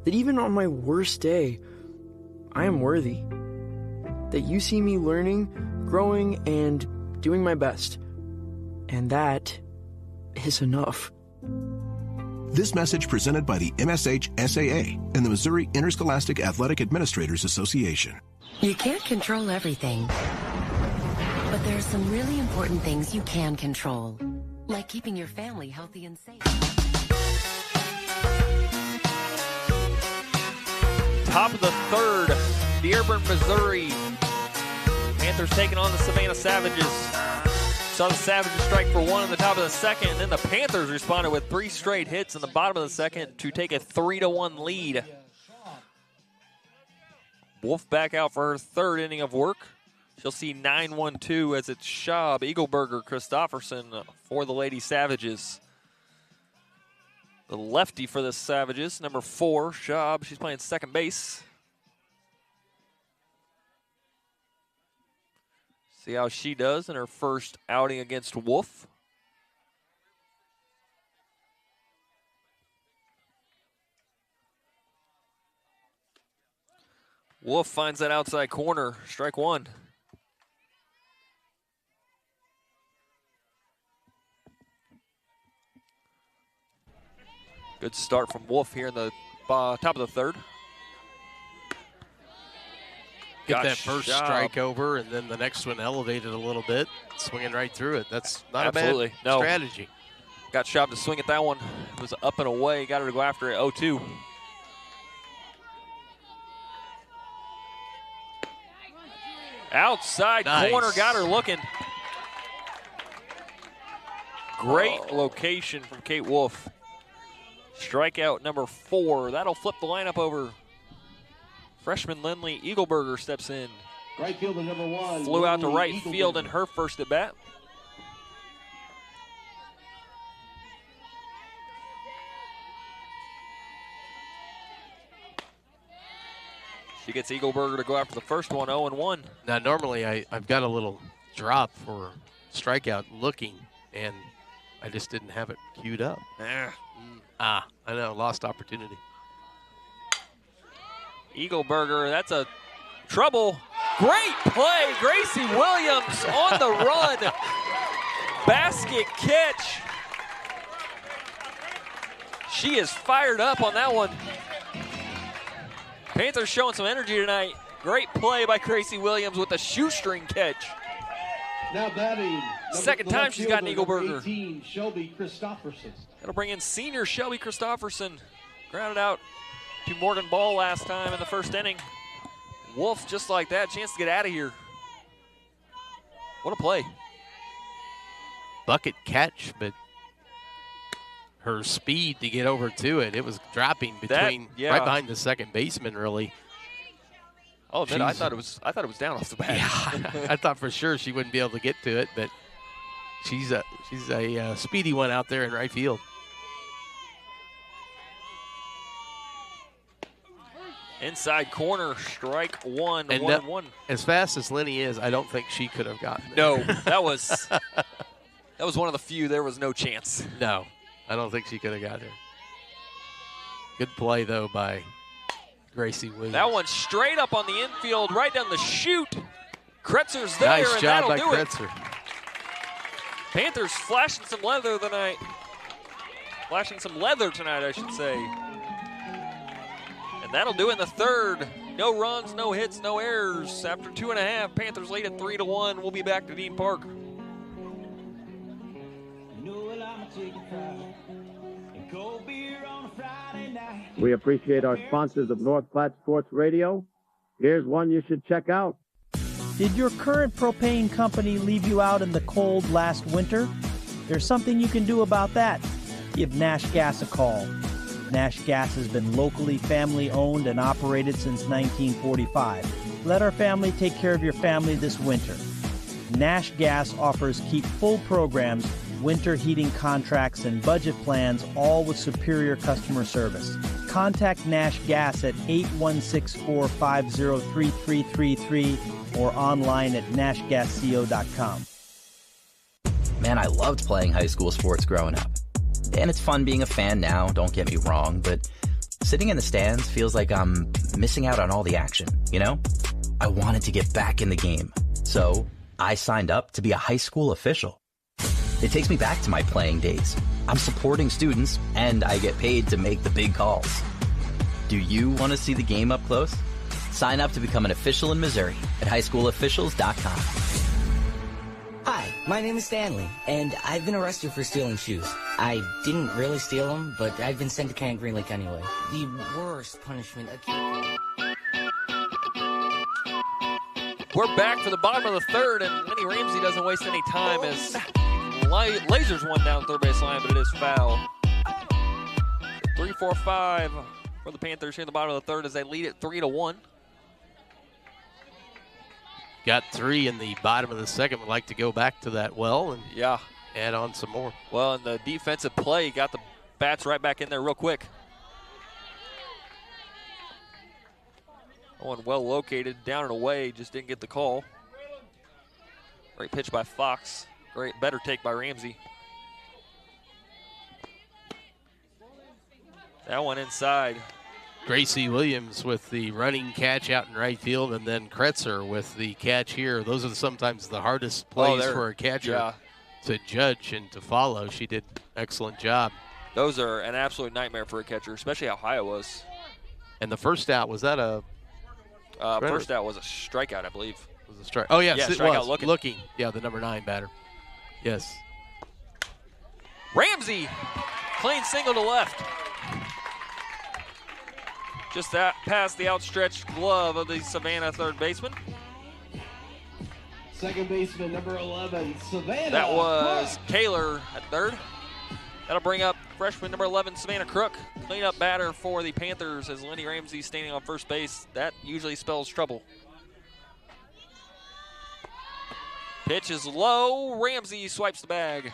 That even on my worst day, I am worthy. That you see me learning, growing, and doing my best. And that is enough. This message presented by the MSH SAA and the Missouri Interscholastic Athletic Administrators Association. You can't control everything. But there are some really important things you can control, like keeping your family healthy and safe. Top of the third, Dearborn, Missouri. Panthers taking on the Savannah Savages. Saw the Savages strike for 1 in the top of the second, and then the Panthers responded with 3 straight hits in the bottom of the second to take a 3-1 lead. Wolf back out for her 3rd inning of work. She'll see 9-1-2 as it's Schaub, Eagleberger, Christofferson for the Lady Savages. The lefty for the Savages, number 4, Schaub. She's playing second base. See how she does in her first outing against Wolf. Wolf finds that outside corner, strike 1. Good start from Wolf here in the top of the third. Get that first strike over, and then the next one elevated a little bit, swinging right through it. That's not a bad strategy. Got Schaub to swing at that one. It was up and away. Got her to go after it. 0-2. Outside corner, got her looking. Great location from Kate Wolf. Strikeout number 4. That'll flip the lineup over. Freshman Lindley Eagleberger steps in. Right fielder number 1. Flew out to right field in her first at bat. She gets Eagleberger to go after the first one, 0-1. Now, normally I've got a little drop for strikeout looking, and I just didn't have it queued up. I know, lost opportunity. Eagleberger, that's a trouble. Great play, Gracie Williams on the run. Basket catch. She is fired up on that one. Panthers showing some energy tonight. Great play by Gracie Williams with a shoestring catch. Now batting. Second time she's got an Eagleberger. 18, Shelby Christofferson. That'll bring in senior Shelby Christofferson. Grounded out to Morgan Ball last time in the first inning. Wolf, just like that, chance to get out of here. What a play. Bucket catch, but her speed to get over to it, it was dropping between right behind the second baseman, really. Oh, man, I thought it was down off the bat. Yeah, I thought for sure she wouldn't be able to get to it, but she's a speedy one out there in right field. Inside corner, strike one, And 1-1. As fast as Lenny is, I don't think she could have gotten there. No, that was one of the few. There was no chance. No, I don't think she could have got there. Good play, though, by Gracie Williams. That one straight up on the infield, right down the chute. Kretzer's there, nice and job that'll by do Kretzer. it. Panthers flashing some leather tonight. Flashing some leather tonight, I should say. And that'll do it in the third. No runs, no hits, no errors. After 2.5, Panthers lead at 3-1. We'll be back to Dean Park. We appreciate our sponsors of North Platte Sports Radio. Here's one you should check out. Did your current propane company leave you out in the cold last winter? There's something you can do about that. Give Nash Gas a call. Nash Gas has been locally family owned and operated since 1945. Let our family take care of your family this winter. Nash Gas offers keep full programs, winter heating contracts, and budget plans, all with superior customer service. Contact Nash Gas at 816-450-3333 or online at nashgasco.com. Man, I loved playing high school sports growing up. And it's fun being a fan now, don't get me wrong, but sitting in the stands feels like I'm missing out on all the action, you know? I wanted to get back in the game, so I signed up to be a high school official. It takes me back to my playing days. I'm supporting students, and I get paid to make the big calls. Do you want to see the game up close? Sign up to become an official in Missouri at highschoolofficials.com. Hi, my name is Stanley, and I've been arrested for stealing shoes. I didn't really steal them, but I've been sent to Camp Green Lake anyway. The worst punishment a kid. We're back for the bottom of the third, and Lenny Ramsey doesn't waste any time as lasers one down third base line, but it is foul. 3-4-5 for the Panthers here in the bottom of the third as they lead it 3-1. Got 3 in the bottom of the second. Would like to go back to that well and add on some more. Well, and the defensive play got the bats right back in there real quick. One well located, down and away, just didn't get the call. Great pitch by Fox. Great, better take by Ramsey. That one inside. Gracie Williams with the running catch out in right field, and then Kretzer with the catch here. Those are sometimes the hardest plays for a catcher to judge and to follow. She did an excellent job. Those are an absolute nightmare for a catcher, especially how high it was. And the first out, was that a first out was a strikeout, I believe. Was a strike? Oh, yes, yeah, it strikeout was. Looking. Yeah, the number 9 batter. Yes. Ramsey, clean single to left. Just that past the outstretched glove of the Savannah third baseman. Second baseman, number 11, Savannah. That was Kaler at third. That'll bring up freshman number 11, Savannah Crook. Cleanup batter for the Panthers as Lenny Ramsey standing on first base. That usually spells trouble. Pitch is low. Ramsey swipes the bag.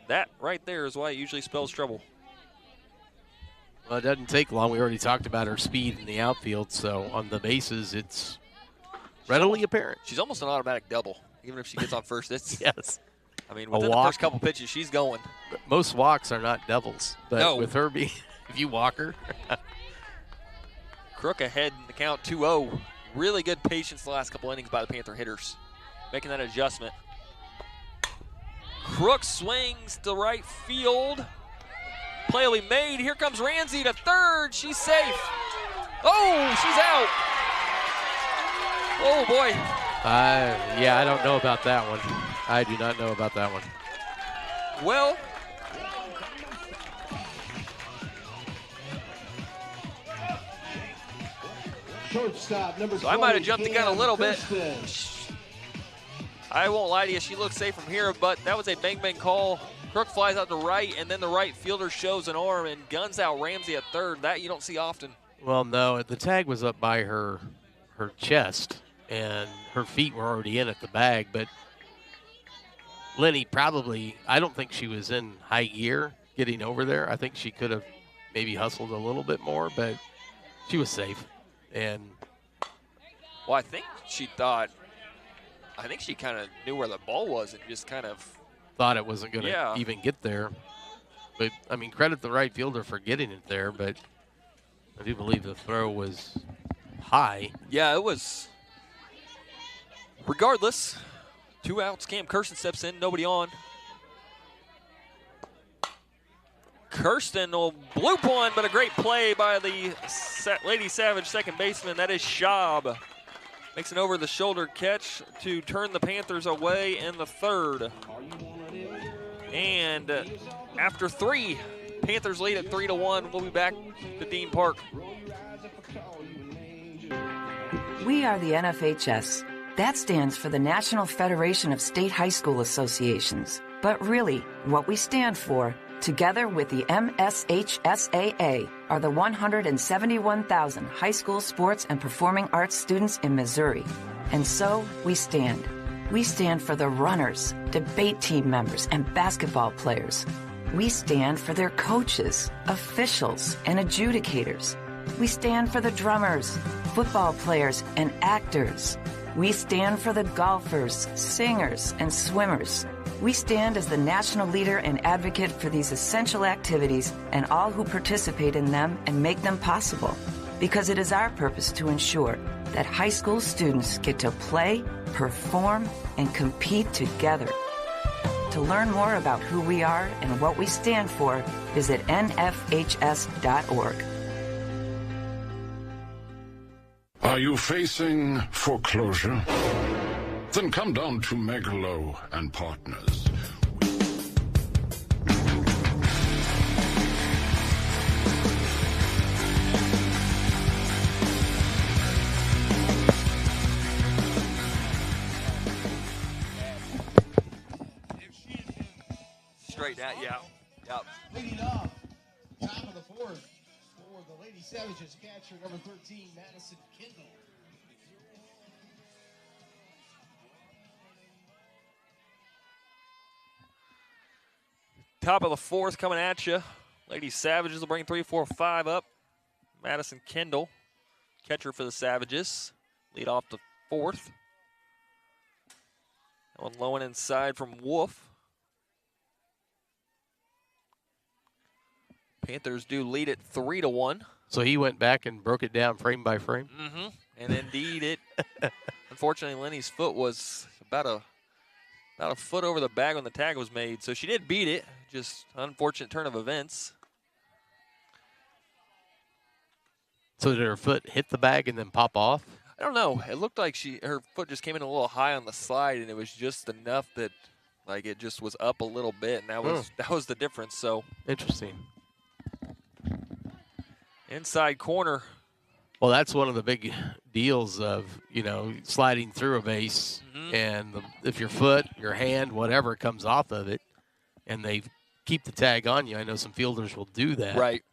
That right there is why it usually spells trouble. Well, it doesn't take long. We already talked about her speed in the outfield, so on the bases, it's readily apparent. She's almost an automatic double, even if she gets on first. Yes. I mean, within the first couple pitches, she's going. Most walks are not doubles, but no. With her being, if you walk her. Crook ahead in the count 2-0. Really good patience the last couple innings by the Panther hitters, making that adjustment. Crook swings to right field. Play will be made. Here comes Ramsey to third. She's safe. Oh, she's out. Oh, boy. Yeah, I don't know about that one. I do not know about that one. Well, shortstop, number 20, so I might have jumped the gun a little bit. Kirsten. I won't lie to you. She looks safe from here, but that was a bang-bang call Crook flies out to right, and then the right fielder shows an arm and guns out Ramsey at third. That you don't see often. Well, no, the tag was up by her chest, and her feet were already in at the bag. But Lenny probably, I don't think she was in high gear getting over there. I think she could have maybe hustled a little bit more, but she was safe. And well, I think she kind of knew where the ball was and just kind of thought it wasn't going to even get there. But, I mean, credit the right fielder for getting it there, but I do believe the throw was high. Yeah, it was. Regardless, 2 outs. Cam Kirsten steps in, nobody on. Kirsten will bloop one, but a great play by the Lady Savage second baseman. That is Schaub. Makes an over-the-shoulder catch to turn the Panthers away in the third. And after 3, Panthers lead at 3-1. We'll be back to Dean Park. We are the NFHS. That stands for the National Federation of State High School Associations. But really, what we stand for, together with the MSHSAA, are the 171,000 high school sports and performing arts students in Missouri. And so, we stand. We stand for the runners, debate team members, and basketball players. We stand for their coaches, officials, and adjudicators. We stand for the drummers, football players, and actors. We stand for the golfers, singers, and swimmers. We stand as the national leader and advocate for these essential activities and all who participate in them and make them possible. Because it is our purpose to ensure that high school students get to play, perform, and compete together. To learn more about who we are and what we stand for, visit nfhs.org. Are you facing foreclosure? Then come down to Megalow and Partners. Straight at, yeah. Yep. Leading off, top of the fourth for the Lady Savages, catcher number 13, Madison Kendall. Top of the fourth coming at you. Lady Savages will bring 3, 4, 5 up. Madison Kendall, catcher for the Savages, lead off the fourth. That one low and inside from Wolf. Panthers do lead it 3-1. So he went back and broke it down frame by frame? Mm-hmm. And indeed it, unfortunately, Lenny's foot was about a foot over the bag when the tag was made. So she did beat it, just unfortunate turn of events. So did her foot hit the bag and then pop off? I don't know. It looked like her foot just came in a little high on the slide, and it was just enough that, like, it just was up a little bit, and that was the difference. So interesting. Inside corner. Well, that's one of the big deals of, sliding through a base. Mm-hmm. And if your foot, your hand, whatever comes off of it, and they keep the tag on you, I know some fielders will do that. Right.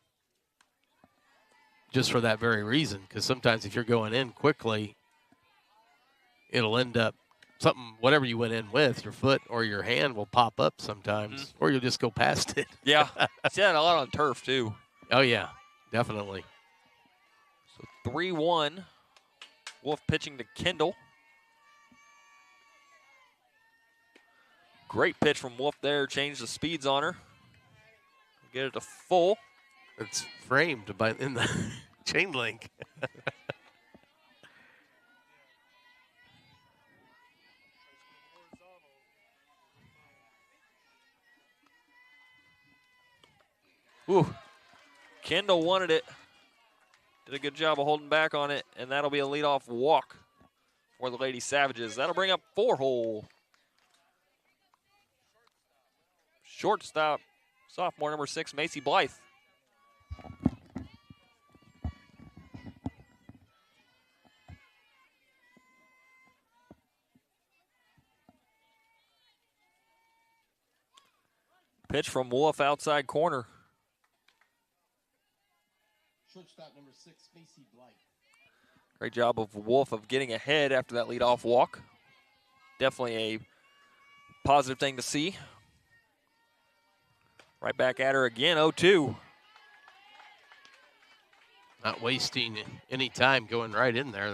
Just for that very reason, because sometimes if you're going in quickly, it'll end up whatever you went in with, your foot or your hand will pop up sometimes, or you'll just go past it. Yeah. See that a lot on turf, too. Oh, yeah. Definitely. So 3-1. Wolf pitching to Kendall. Great pitch from Wolf there. Changed the speeds on her. Get it to full. It's framed in the chain link. Ooh. Kendall wanted it. Did a good job of holding back on it, and that'll be a leadoff walk for the Lady Savages. That'll bring up 4-hole. Shortstop, sophomore number 6, Macy Blythe. Pitch from Wolf outside corner. Shortstop number 6, Macy Blight. Great job of Wolf of getting ahead after that leadoff walk. Definitely a positive thing to see. Right back at her again, 0-2. Not wasting any time going right in there.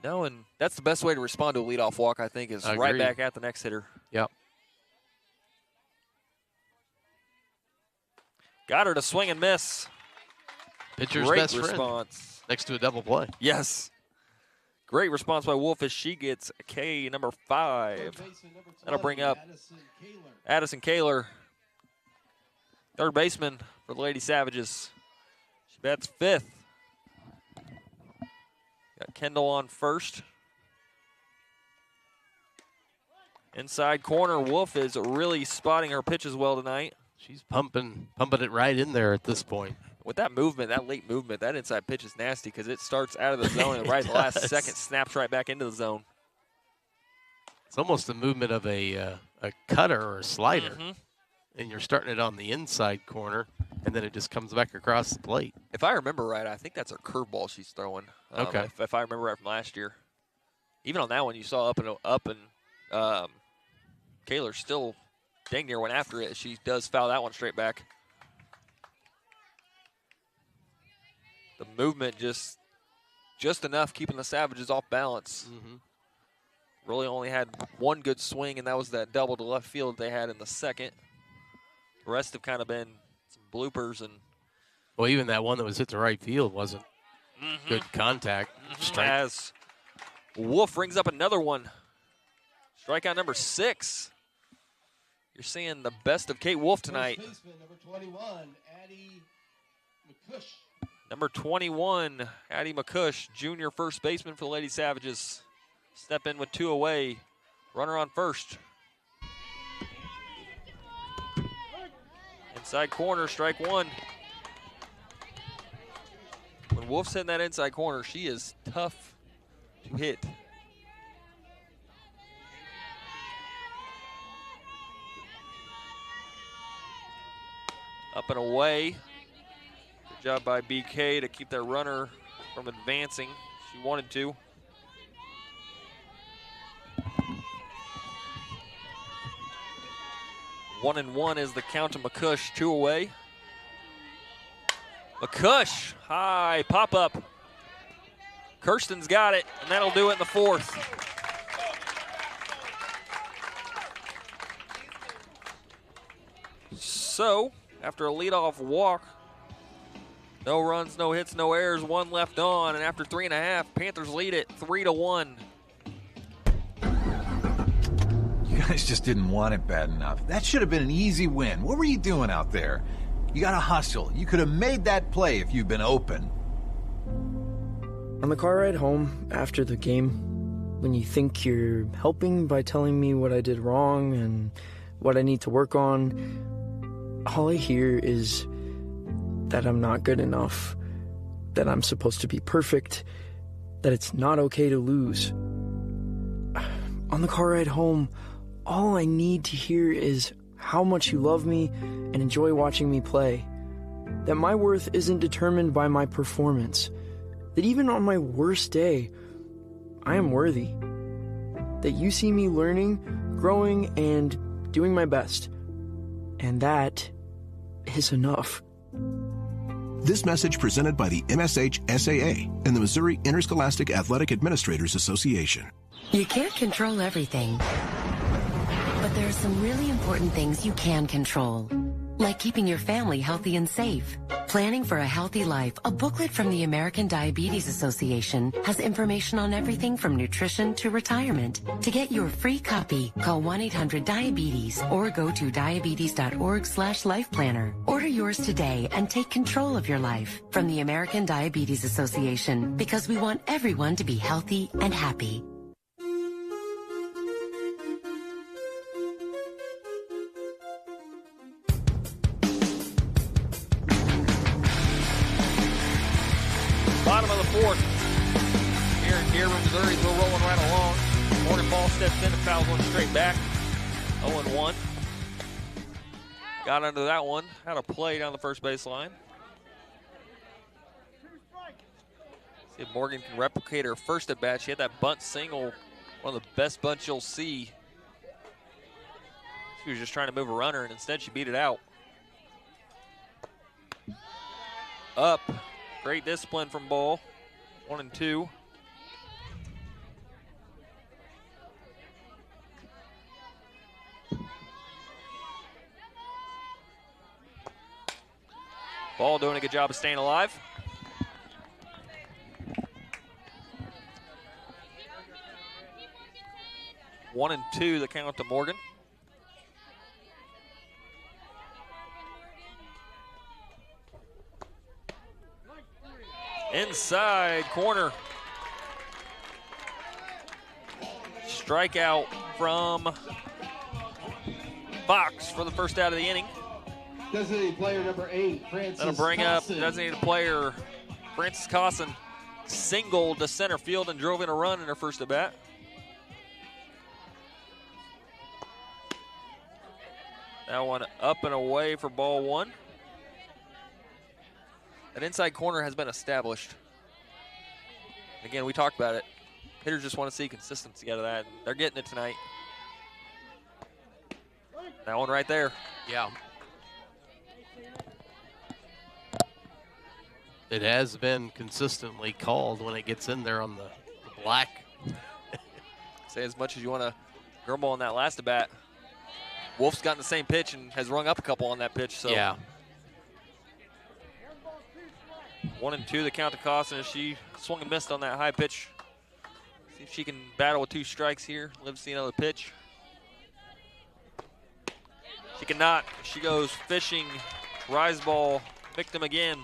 No, and that's the best way to respond to a leadoff walk, I think, is right back at the next hitter. Yep. Got her to swing and miss. Pitcher's Great best response. friend. Next to a double play. Yes. Great response by Wolf as she gets K number 5. That'll bring up Addison Kaler, third baseman for the Lady Savages. She bats 5th. Got Kendall on first. Inside corner, Wolf is really spotting her pitches well tonight. She's pumping it right in there at this point. With that movement, that late movement, that inside pitch is nasty because it starts out of the zone and right at the last second snaps right back into the zone. It's almost the movement of a cutter or a slider. And you're starting it on the inside corner, and then it just comes back across the plate. If I remember right, I think that's her curveball she's throwing. Okay. If I remember right from last year. Even on that one, you saw up and Kaler still dang near went after it. She does foul that one straight back. The movement just enough keeping the Savages off balance. Really only had one good swing, and that was that double to left field they had in the second. The rest have kind of been some bloopers. And well, even that one that was hit to right field wasn't good contact. As Wolf rings up another one. Strikeout number 6. You're seeing the best of Kate Wolf tonight. First baseman, number 21, Addie McCush. Number 21, Addie McCush, junior first baseman for the Lady Savages. Step in with 2 away. Runner on first. Inside corner, strike 1. When Wolf's hitting that inside corner, she is tough to hit. Up and away. Good job by BK to keep that runner from advancing. She wanted to. One and one is the count to McCush, 2 away. McCush, high pop-up. Kirsten's got it, and that'll do it in the 4th. So, after a leadoff walk, no runs, no hits, no errors, 1 left on, and after 3.5, Panthers lead it 3-1. You guys just didn't want it bad enough. That should have been an easy win. What were you doing out there? You got to hustle. You could have made that play if you'd been open. On the car ride home after the game, when you think you're helping by telling me what I did wrong and what I need to work on, all I hear is that I'm not good enough, that I'm supposed to be perfect, that it's not okay to lose. On the car ride home, all I need to hear is how much you love me and enjoy watching me play, that my worth isn't determined by my performance, that even on my worst day, I am worthy, that you see me learning, growing, and doing my best, and that is enough. This message presented by the MSH SAA and the Missouri Interscholastic Athletic Administrators Association. You can't control everything, but there are some really important things you can control, like keeping your family healthy and safe. Planning for a Healthy Life, a booklet from the American Diabetes Association, has information on everything from nutrition to retirement. To get your free copy, call 1-800-DIABETES or go to diabetes.org/lifeplanner. Order yours today and take control of your life from the American Diabetes Association, because we want everyone to be healthy and happy. Bottom of the 4th. Here in Dearborn, Missouri, we're rolling right along. Morgan Ball steps in and fouls one straight back. 0-1. got under that one. Had a play down the first baseline. See if Morgan can replicate her first at bat. She had that bunt single, one of the best bunts you'll see. She was just trying to move a runner, and instead she beat it out. Up. Great discipline from Ball. 1-2. Ball doing a good job of staying alive. One and two, the count to Morgan. Inside corner. Strikeout from Fox for the first out of the inning. Designated player number 8, Francis That'll bring up Cosson. designated player Francis Cosson. Singled to center field and drove in a run in her first at bat. That one up and away for ball one. That inside corner has been established. Again, we talked about it. Hitters just want to see consistency out of that. And they're getting it tonight. That one right there. Yeah. It has been consistently called when it gets in there on the black. Say as much as you want to grumble on that last at bat. Wolf's gotten the same pitch and has rung up a couple on that pitch. So yeah. 1-2 the count to Cosson as she swung and missed on that high pitch. See if she can battle with 2 strikes here. Live to see another pitch. She cannot. She goes fishing. Rise ball. Victim again.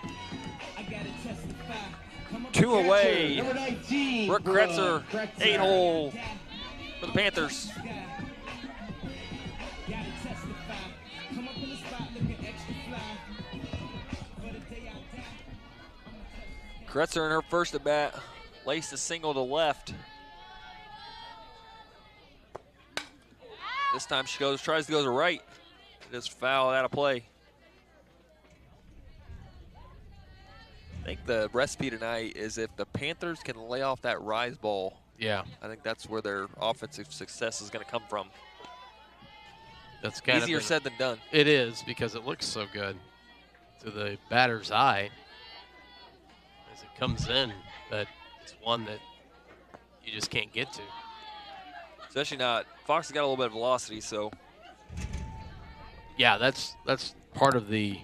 2 away. Number 19, Brooke Kretzer, 8-hole for the Panthers. Kretzer in her first at bat, laced a single to left. This time she tries to go to right. It is foul, out of play. I think the recipe tonight is if the Panthers can lay off that rise ball. Yeah. I think that's where their offensive success is going to come from. That's kind easier said than done. It is, because it looks so good to the batter's eye as it comes in, but it's one that you just can't get to. Especially not. Fox has got a little bit of velocity, so. Yeah, that's part of the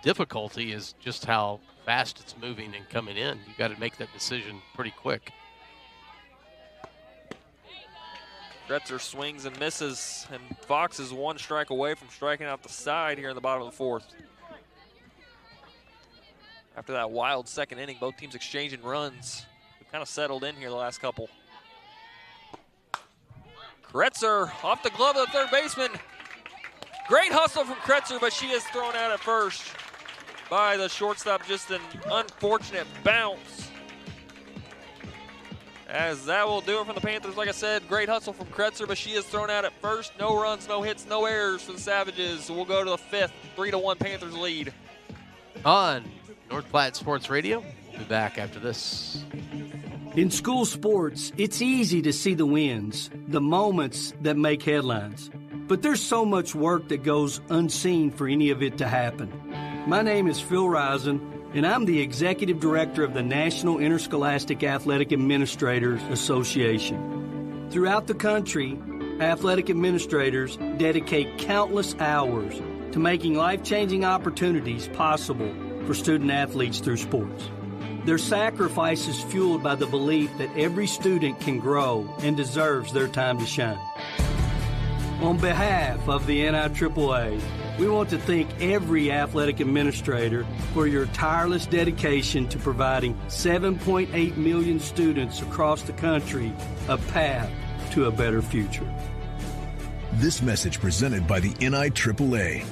difficulty is just how fast it's moving and coming in. You got to make that decision pretty quick. Kretzer swings and misses, and Fox is 1 strike away from striking out the side here in the bottom of the 4th. After that wild second inning, both teams exchanging runs. We've kind of settled in here the last couple. Kretzer off the glove of the third baseman. Great hustle from Kretzer, but she is thrown out at first by the shortstop. Just an unfortunate bounce. As that will do it from the Panthers. Like I said, great hustle from Kretzer, but she is thrown out at first. No runs, no hits, no errors for the Savages. So we'll go to the 5th, 3-1 Panthers lead. On North Platte Sports Radio. We'll be back after this. In school sports, it's easy to see the wins, the moments that make headlines. But there's so much work that goes unseen for any of it to happen. My name is Phil Risen, and I'm the Executive Director of the National Interscholastic Athletic Administrators Association. Throughout the country, athletic administrators dedicate countless hours to making life-changing opportunities possible for student athletes through sports. Their sacrifice is fueled by the belief that every student can grow and deserves their time to shine. On behalf of the NIAAA, we want to thank every athletic administrator for your tireless dedication to providing 7.8 million students across the country a path to a better future. This message presented by the NIAAA,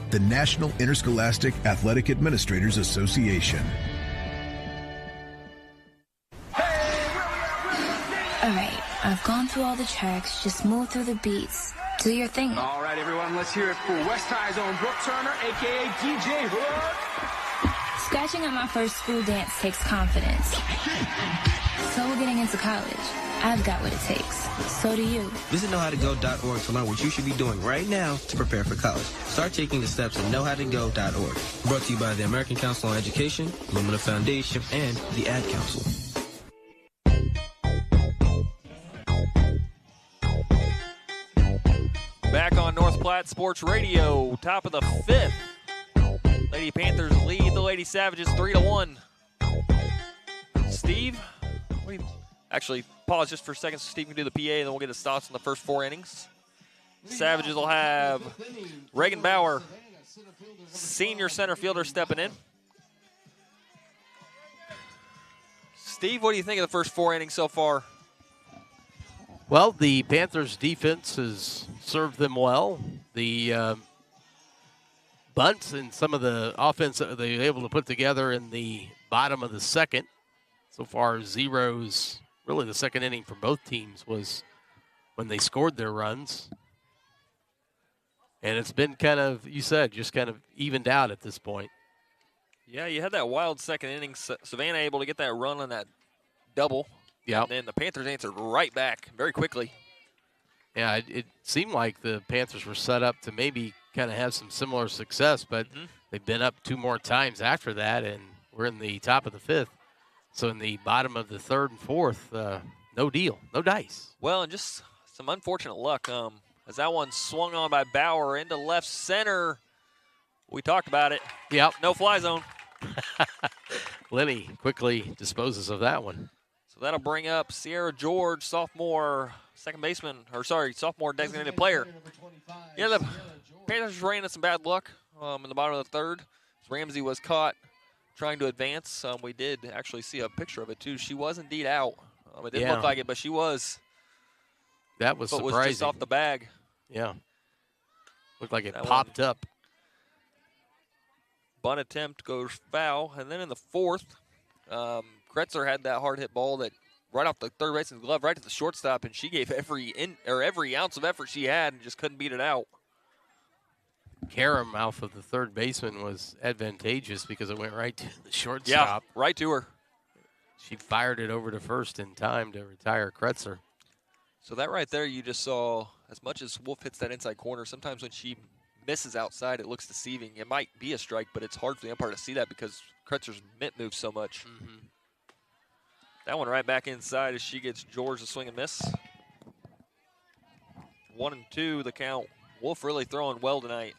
the National Interscholastic Athletic Administrators Association. Alright, I've gone through all the tracks, just move through the beats. Do your thing. All right, everyone, let's hear it for West High's own Brooke Turner, a.k.a. DJ Hook. Scratching at my first school dance takes confidence. So getting into college, I've got what it takes. So do you. Visit knowhowtogo.org to learn what you should be doing right now to prepare for college. Start taking the steps at knowhowtogo.org. Brought to you by the American Council on Education, Lumina Foundation, and the Ad Council. Back on North Platte Sports Radio, top of the 5th. Lady Panthers lead the Lady Savages 3-1. Steve, actually, pause just for a second so Steve can do the PA, and then we'll get his thoughts on the first 4 innings. Savages will have Reagan Bauer, senior center fielder, stepping in. Steve, what do you think of the first 4 innings so far? Well, the Panthers' defense has served them well. The bunts and some of the offense that they were able to put together in the bottom of the second. So far, zeros, really the second inning for both teams was when they scored their runs. And it's been kind of, you said, just kind of evened out at this point. Yeah, you had that wild second inning. Savannah able to get that run on that double. Yeah. And then the Panthers answered right back very quickly. Yeah, it seemed like the Panthers were set up to maybe kind of have some similar success, but they've been up 2 more times after that, and we're in the top of the 5th. So in the bottom of the 3rd and 4th, no deal, no dice. Well, and just some unfortunate luck as that one swung on by Bauer into left center. We talked about it. Yep. No fly zone. Lenny quickly disposes of that one. So that'll bring up Sierra George, sophomore sophomore designated player. Yeah, the Panthers ran into some bad luck in the bottom of the 3rd. Ramsey was caught trying to advance. We did actually see a picture of it, too. She was indeed out. It didn't look like it, but she was. That was surprising. It was just off the bag. Yeah. Looked like it popped up. Bunt attempt goes foul. And then in the 4th, Kretzer had that hard hit ball that right off the third baseman's glove, right to the shortstop, and she gave every ounce of effort she had and just couldn't beat it out. Karam off of the third baseman was advantageous because it went right to the shortstop. Yeah, right to her. She fired it over to first in time to retire Kretzer. So that right there, you just saw, as much as Wolf hits that inside corner, sometimes when she misses outside, it looks deceiving. It might be a strike, but it's hard for the umpire to see that because Kretzer's mitt moves so much. That one right back inside as she gets George to swing and miss. 1-2 the count. Wolf really throwing well tonight.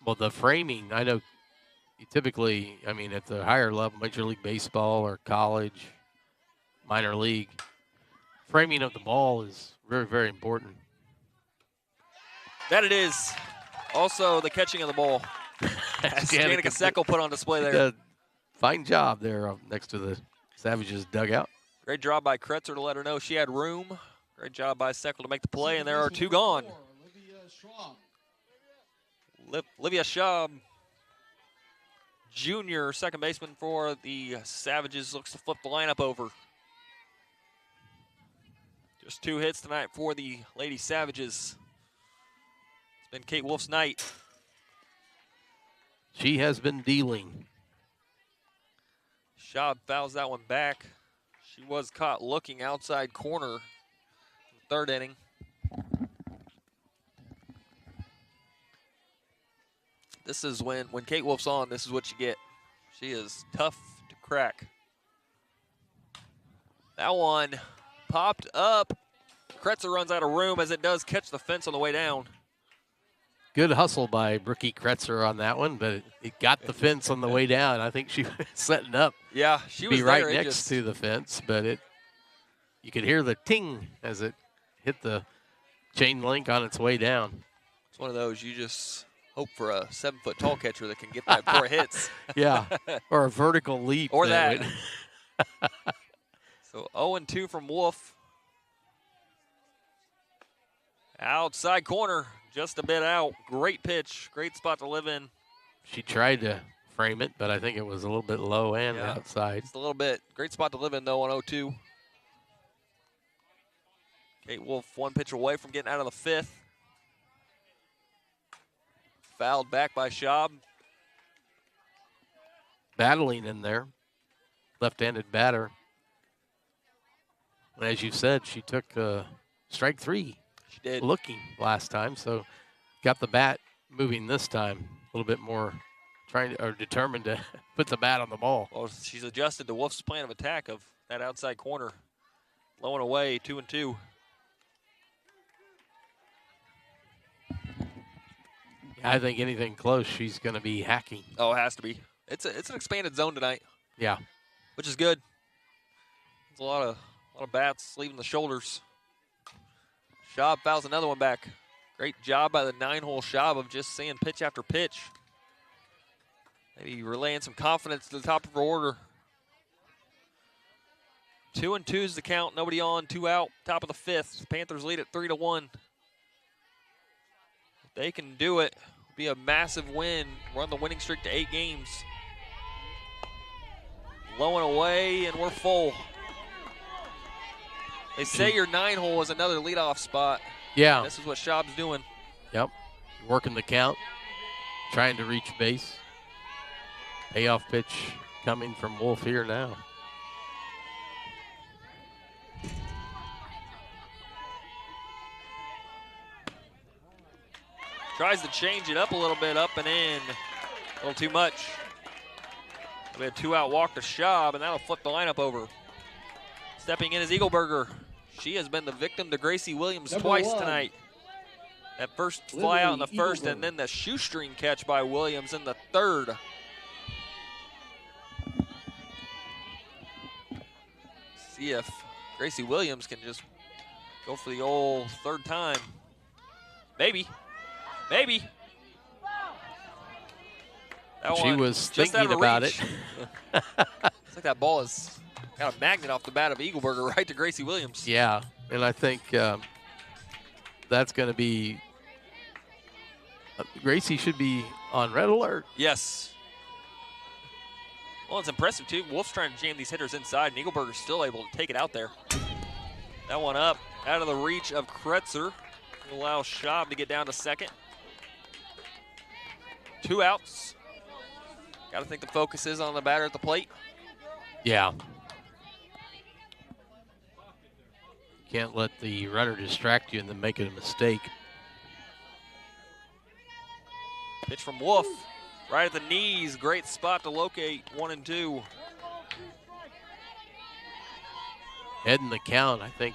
Well, the framing, I know you typically, at the higher level, Major League Baseball or college, minor league, framing of the ball is very, very important. That it is. Also, the catching of the ball. Danica Seckel put on display there. Fine job there next to the Savages dugout. Great job by Kretzer to let her know she had room. Great job by Seckel to make the play, and there are 2 gone. Olivia Schaub, junior second baseman for the Savages, looks to flip the lineup over. Just 2 hits tonight for the Lady Savages. It's been Kate Wolf's night. She has been dealing. Schaub fouls that one back. She was caught looking outside corner in the 3rd inning. This is when Kate Wolf's on, this is what you get. She is tough to crack. That one popped up. Kretzer runs out of room as it does catch the fence on the way down. Good hustle by Brookie Kretzer on that one, but it got the fence on the way down. I think she was setting up. Yeah, she was right next to the fence, but you could hear the ting as it hit the chain link on its way down. It's one of those you just hope for a 7-foot tall catcher that can get that 4 hits. Yeah, or a vertical leap. Or that. So 0-2 from Wolf. Outside corner, just a bit out. Great pitch, great spot to live in. She tried to frame it, but I think it was a little bit low and outside. Just a little bit. Great spot to live in, though, on 0-2. Kate Wolf 1 pitch away from getting out of the 5th. Fouled back by Schaub. Battling in there. Left-handed batter. And as you said, she took strike 3. She did. Looking last time, so got the bat moving this time. A little bit more determined to put the bat on the ball. Well, she's adjusted to Wolf's plan of attack of that outside corner. Low and away, 2-2. I think anything close, she's going to be hacking. Oh, it has to be. It's an expanded zone tonight. Yeah, which is good. There's a lot of bats leaving the shoulders. Schaub fouls another one back. Great job by the 9-hole Schaub of just seeing pitch after pitch. Maybe relaying some confidence to the top of her order. 2-2 is the count. Nobody on, 2 out. Top of the 5th. The Panthers lead at 3-1. If they can do it, it'll be a massive win. Run the winning streak to 8 games. Low and away, and we're full. They say your 9-hole is another leadoff spot. Yeah. This is what Schaub's doing. Yep. Working the count, trying to reach base. Payoff pitch coming from Wolf here now. Tries to change it up a little bit, up and in. A little too much. We had a 2-out walk to Schaub, and that'll flip the lineup over. Stepping in is Eagleberger. She has been the victim to Gracie Williams twice tonight. That first fly out in the first, and then the shoestring catch by Williams in the third. See if Gracie Williams can just go for the old third time. Maybe. Maybe. That she was thinking about it. It's like that ball has got a magnet off the bat of Eagleberger right to Gracie Williams. Yeah, and I think that's going to be Gracie should be on red alert. Yes. Well, it's impressive, too. Wolf's trying to jam these hitters inside, and Eagleberger's still able to take it out there. That one up, out of the reach of Kretzer. Will allow Schaub to get down to second. 2 outs. Got to think the focus is on the batter at the plate. Yeah. Can't let the runner distract you and then make it a mistake. Pitch from Wolf. Right at the knees. Great spot to locate 1-2. Heading the count, I think.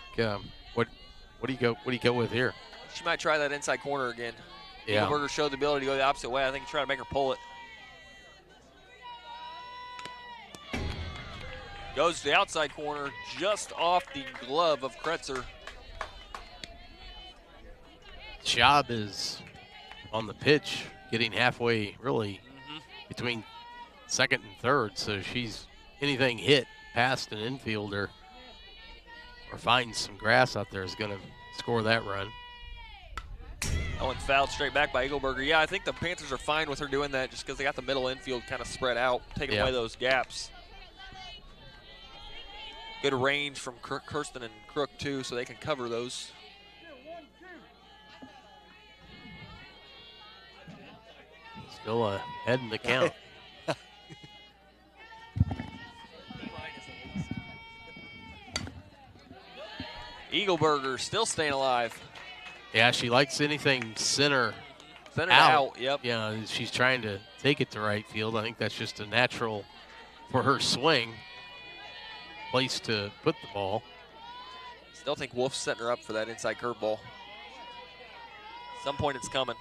What do you go with here? She might try that inside corner again. Yeah. Eagleberger showed the ability to go the opposite way. I think he's trying to make her pull it. Goes to the outside corner, just off the glove of Kretzer. Schaub is on the pitch, getting halfway, really, between second and third. So she's anything hit past an infielder or finds some grass out there is going to score that run. That one's fouled straight back by Eagleberger. Yeah, I think the Panthers are fine with her doing that just because they got the middle infield kind of spread out, taking away those gaps. Good range from Kirsten and Crook, too, so they can cover those. Still ahead in the count. Eagleberger still staying alive. Yeah, she likes anything center out. Yep. Yeah, she's trying to take it to right field. I think that's just a natural for her swing. Place to put the ball. Still think Wolf's setting her up for that inside curveball. Some point it's coming.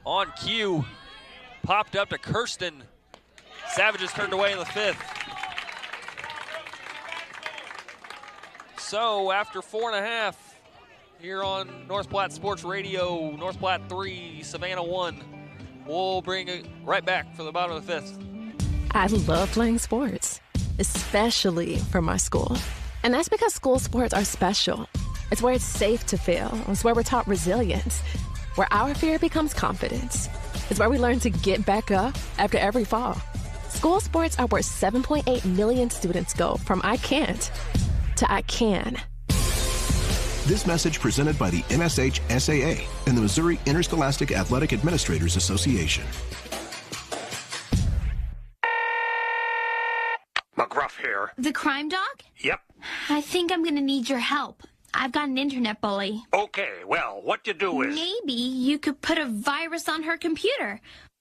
On cue, popped up to Kirsten. Savages turned away in the 5th. So after 4.5 here on North Platte Sports Radio, North Platte 3, Savannah 1, we'll bring it right back for the bottom of the 5th. I love playing sports, especially for my school. And that's because school sports are special. It's where it's safe to fail. It's where we're taught resilience, where our fear becomes confidence. It's where we learn to get back up after every fall. School sports are where 7.8 million students go from I can't to I can. This message presented by the MSH SAA and the Missouri Interscholastic Athletic Administrators Association. McGruff here. The crime dog? Yep. I think I'm gonna need your help. I've got an internet bully. Okay, well, what you do is... Maybe you could put a virus on her computer.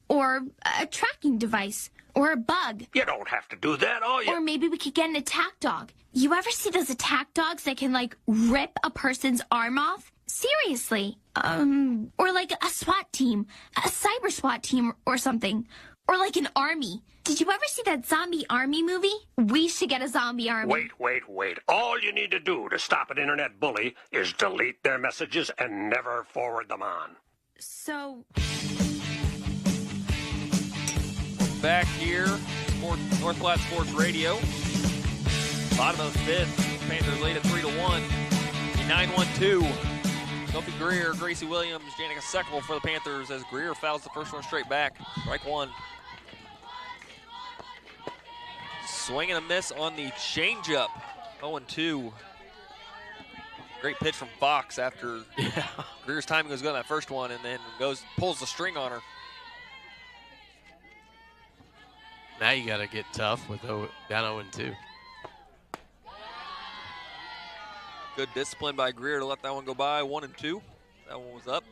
Or a tracking device. Or a bug. You don't have to do that, all you... Or maybe we could get an attack dog. You ever see those attack dogs that can, like, rip a person's arm off? Seriously. Or like a SWAT team. A cyber SWAT team or something. Or like an army. Did you ever see that zombie army movie? We should get a zombie army. Wait. All you need to do to stop an internet bully is delete their messages and never forward them on. So... Back here, North Platte Sports Radio. Bottom of the fifth. Panthers lead at 3-1. 9-1-2. Sophie Greer, Gracie Williams, Janica Seckel for the Panthers as Greer fouls the first one straight back. Strike one. Swing and a miss on the changeup. 0-2. Great pitch from Fox after Greer's timing was good on that first one, and then pulls the string on her. Now you got to get tough with down 0-2. Good discipline by Greer to let that one go by. 1-2. That one was up.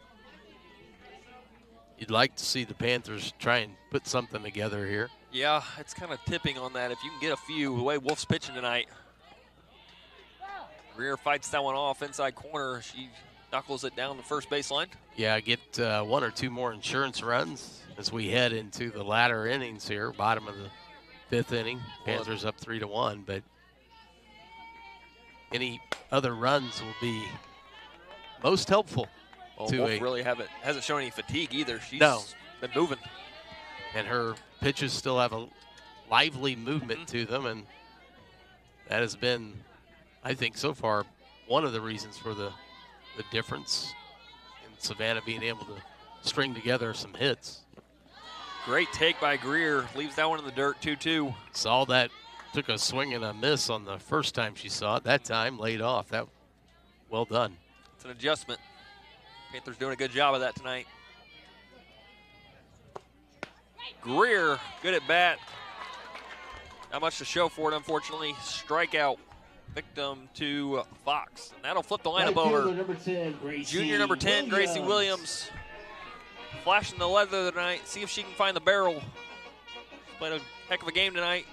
You'd like to see the Panthers try and put something together here. Yeah, it's kind of tipping on that. If you can get a few, the way Wolf's pitching tonight. Greer fights that one off inside corner. She knuckles it down the first baseline. Yeah, get one or two more insurance runs as we head into the latter innings here, bottom of the fifth inning. Panthers up 3-1, but any other runs will be most helpful. Wolf really hasn't shown any fatigue either. She's been moving. And her pitches still have a lively movement to them, and that has been, I think, so far, one of the reasons for the difference in Savannah being able to string together some hits. Great take by Greer. Leaves that one in the dirt, 2-2. Saw that, took a swing and a miss on the first time she saw it. That time, laid off. That, well done. It's an adjustment. Panthers doing a good job of that tonight. Greer, good at bat. Not much to show for it, unfortunately. Strikeout. Victim to Fox. And that'll flip the lineup over. Junior number 10, Gracie Williams. Flashing the leather tonight. See if she can find the barrel. She's played a heck of a game tonight.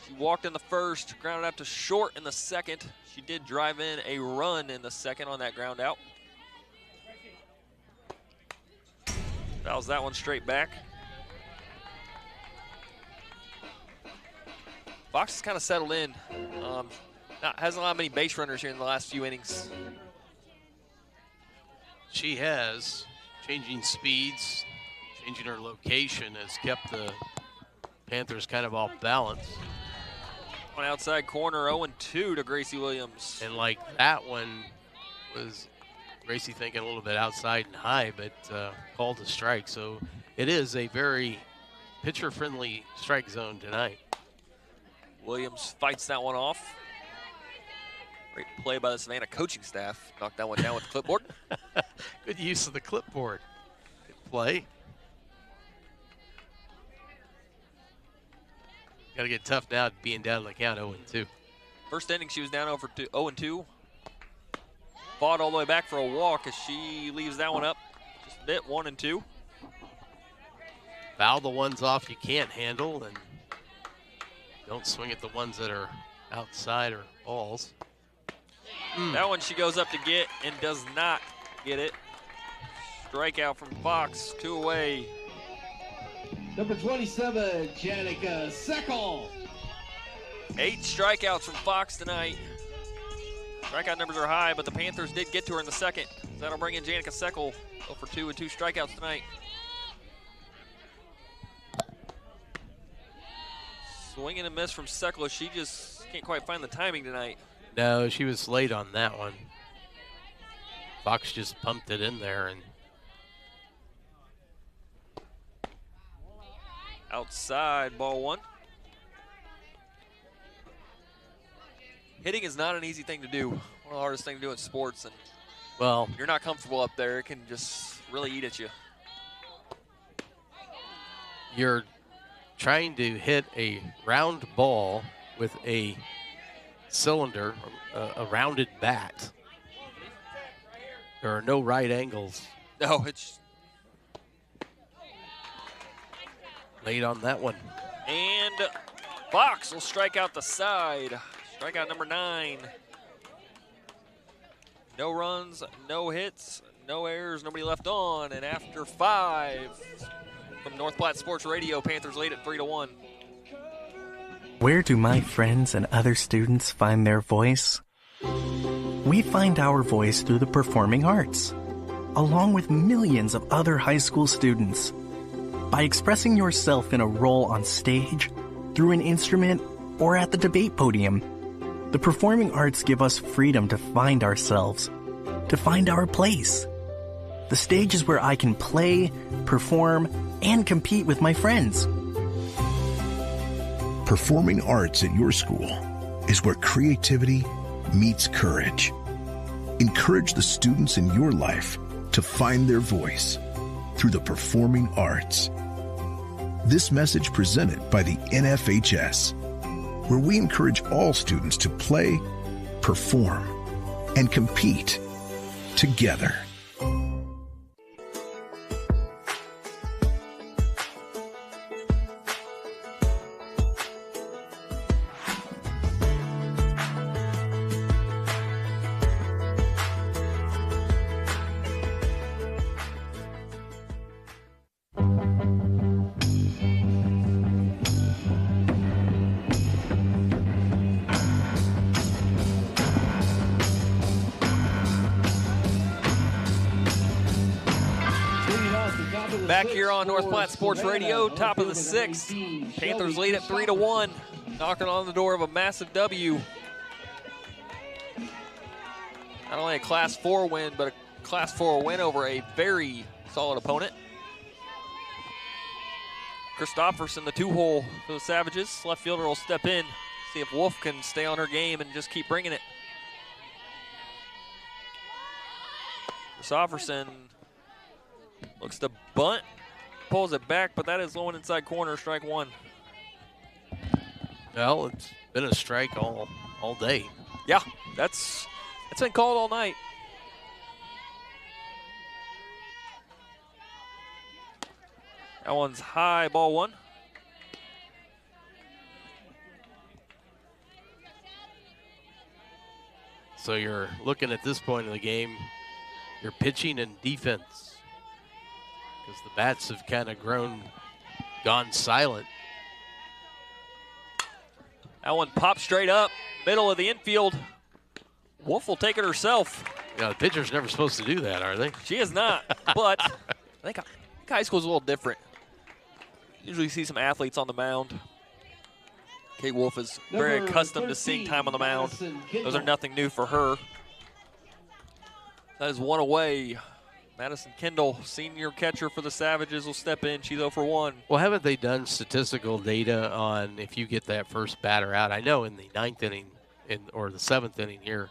She walked in the first, grounded out to short in the second. She did drive in a run in the second on that ground out. Fouls that one straight back. Fox has kind of settled in. Hasn't allowed many base runners here in the last few innings. She has. Changing speeds, changing her location has kept the Panthers kind of off balance. On outside corner, 0-2 to Gracie Williams. And like that one was Gracie thinking a little bit outside and high, but called a strike. So it is a very pitcher-friendly strike zone tonight. Williams fights that one off. Great play by the Savannah coaching staff. Knocked that one down with the clipboard. Good use of the clipboard. Good play. Got to get tough now being down in the count 0-2. First inning, she was down over 0-2. Fought all the way back for a walk as she leaves that one up just a bit, 1-2. Foul the ones off you can't handle, and don't swing at the ones that are outside or balls. That one she goes up to get and does not get it. Strikeout from Fox, 2 away. Number 27, Janica Seckel. 8 strikeouts from Fox tonight. Strikeout numbers are high, but the Panthers did get to her in the second. That'll bring in Janica Seckel 0-2 with 2 strikeouts tonight. Swing and a miss from Seckel. She just can't quite find the timing tonight. No, she was late on that one. Fox just pumped it in there. And outside, ball 1. Hitting is not an easy thing to do. One of the hardest things to do in sports. And well, if you're not comfortable up there, it can just really eat at you. You're trying to hit a round ball with a cylinder, a rounded bat. There are no right angles. No, it's late on that one. And Fox will strike out the side. Strikeout number 9. No runs, no hits, no errors, nobody left on. And after 5 from North Platte Sports Radio, Panthers lead at 3-1. Where do my friends and other students find their voice? We find our voice through the performing arts, along with millions of other high school students. By expressing yourself in a role on stage, through an instrument, or at the debate podium, the performing arts give us freedom to find ourselves, to find our place. The stage is where I can play, perform, and compete with my friends. Performing arts at your school is where creativity meets courage. Encourage the students in your life to find their voice through the performing arts. This message presented by the NFHS, where we encourage all students to play, perform, and compete together. Back here on North Platte Sports Radio, top of the 6th. Panthers lead at 3-1, knocking on the door of a massive W. Not only a Class 4 win, but a Class 4 win over a very solid opponent. Christopherson, the 2-hole for the Savages. Left fielder will step in, see if Wolf can stay on her game and just keep bringing it. Christopherson looks to bunt, pulls it back, but that is low and inside corner, strike 1. Well, it's been a strike all day. Yeah, that's been called all night. That one's high, ball 1. So you're looking at this point of the game, your pitching and defense, because the bats have kind of gone silent. That one pops straight up, middle of the infield. Wolf will take it herself. Yeah, the pitcher's never supposed to do that, are they? She is not, but I think high school's a little different. Usually see some athletes on the mound. Kate Wolf is very accustomed to seeing time on the mound. Those are nothing new for her. That is one away. Madison Kendall, senior catcher for the Savages, will step in. She's 0 for 1. Well, haven't they done statistical data on if you get that first batter out? I know in the 9th inning or the 7th inning here,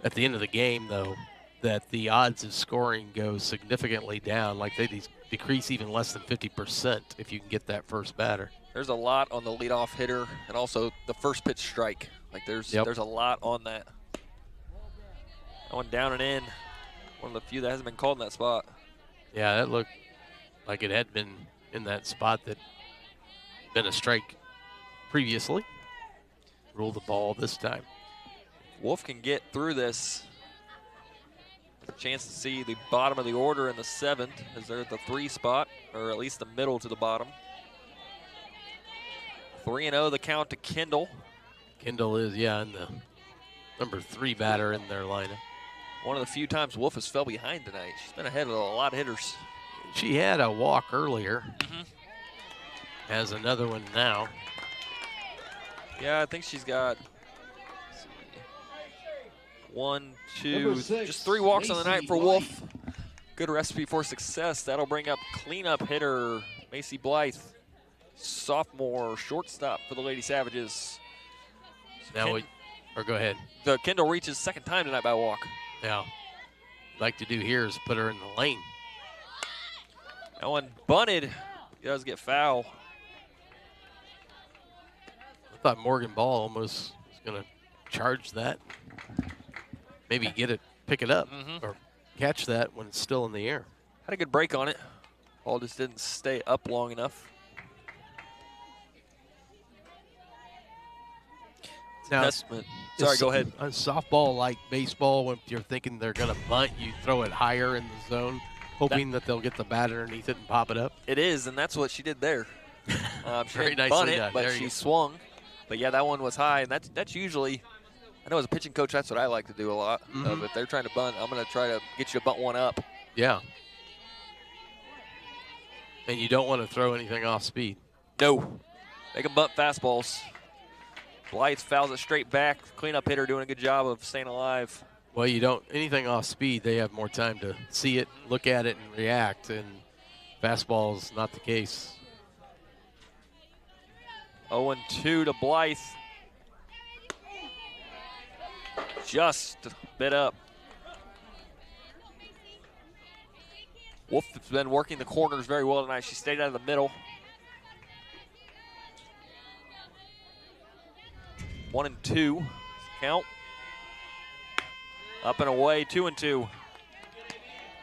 at the end of the game, though, that the odds of scoring go significantly down. Like they decrease even less than 50% if you can get that first batter. There's a lot on the leadoff hitter and also the first pitch strike. Like there's a lot on that. That one down and in. One of the few that hasn't been called in that spot. Yeah, that looked like it had been in that spot that been a strike previously. Rule the ball this time. Wolf can get through this. A chance to see the bottom of the order in the 7th as they're at the 3 spot, or at least the middle to the bottom. 3-0 the count to Kendall. Kendall is, in the number 3 batter in their lineup. One of the few times Wolf has fell behind tonight. She's been ahead of a lot of hitters. She had a walk earlier. Has another one now. Yeah, I think she's got 1, 2, just 3 walks on the night for Wolf. Good recipe for success. That'll bring up cleanup hitter Macy Blythe, sophomore shortstop for the Lady Savages. Now Or go ahead. The Kendall reaches second time tonight by a walk. Yeah. Like to do here is put her in the lane. That one bunted. He does get foul. I thought Morgan Ball almost was going to charge that. Maybe pick it up, or catch that when it's still in the air. Had a good break on it. Ball just didn't stay up long enough. Now, Sorry, go ahead. Softball, like baseball, when you're thinking they're going to bunt, you throw it higher in the zone, hoping that they'll get the bat underneath it and pop it up. It is, and that's what she did there. She Very didn't bunt it, done. but she swung. But yeah, that one was high, and that's usually, I know as a pitching coach, that's what I like to do a lot. If they're trying to bunt, I'm going to try to get you to bunt one up. Yeah. And you don't want to throw anything off speed. No. They can bunt fastballs. Blythe fouls it straight back. Cleanup hitter doing a good job of staying alive. Well, you don't, anything off speed, they have more time to see it, look at it, and react. And fastball's not the case. 0-2 to Blythe. Just a bit up. Wolf has been working the corners very well tonight. She stayed out of the middle. 1-2. Count. Up and away, 2-2.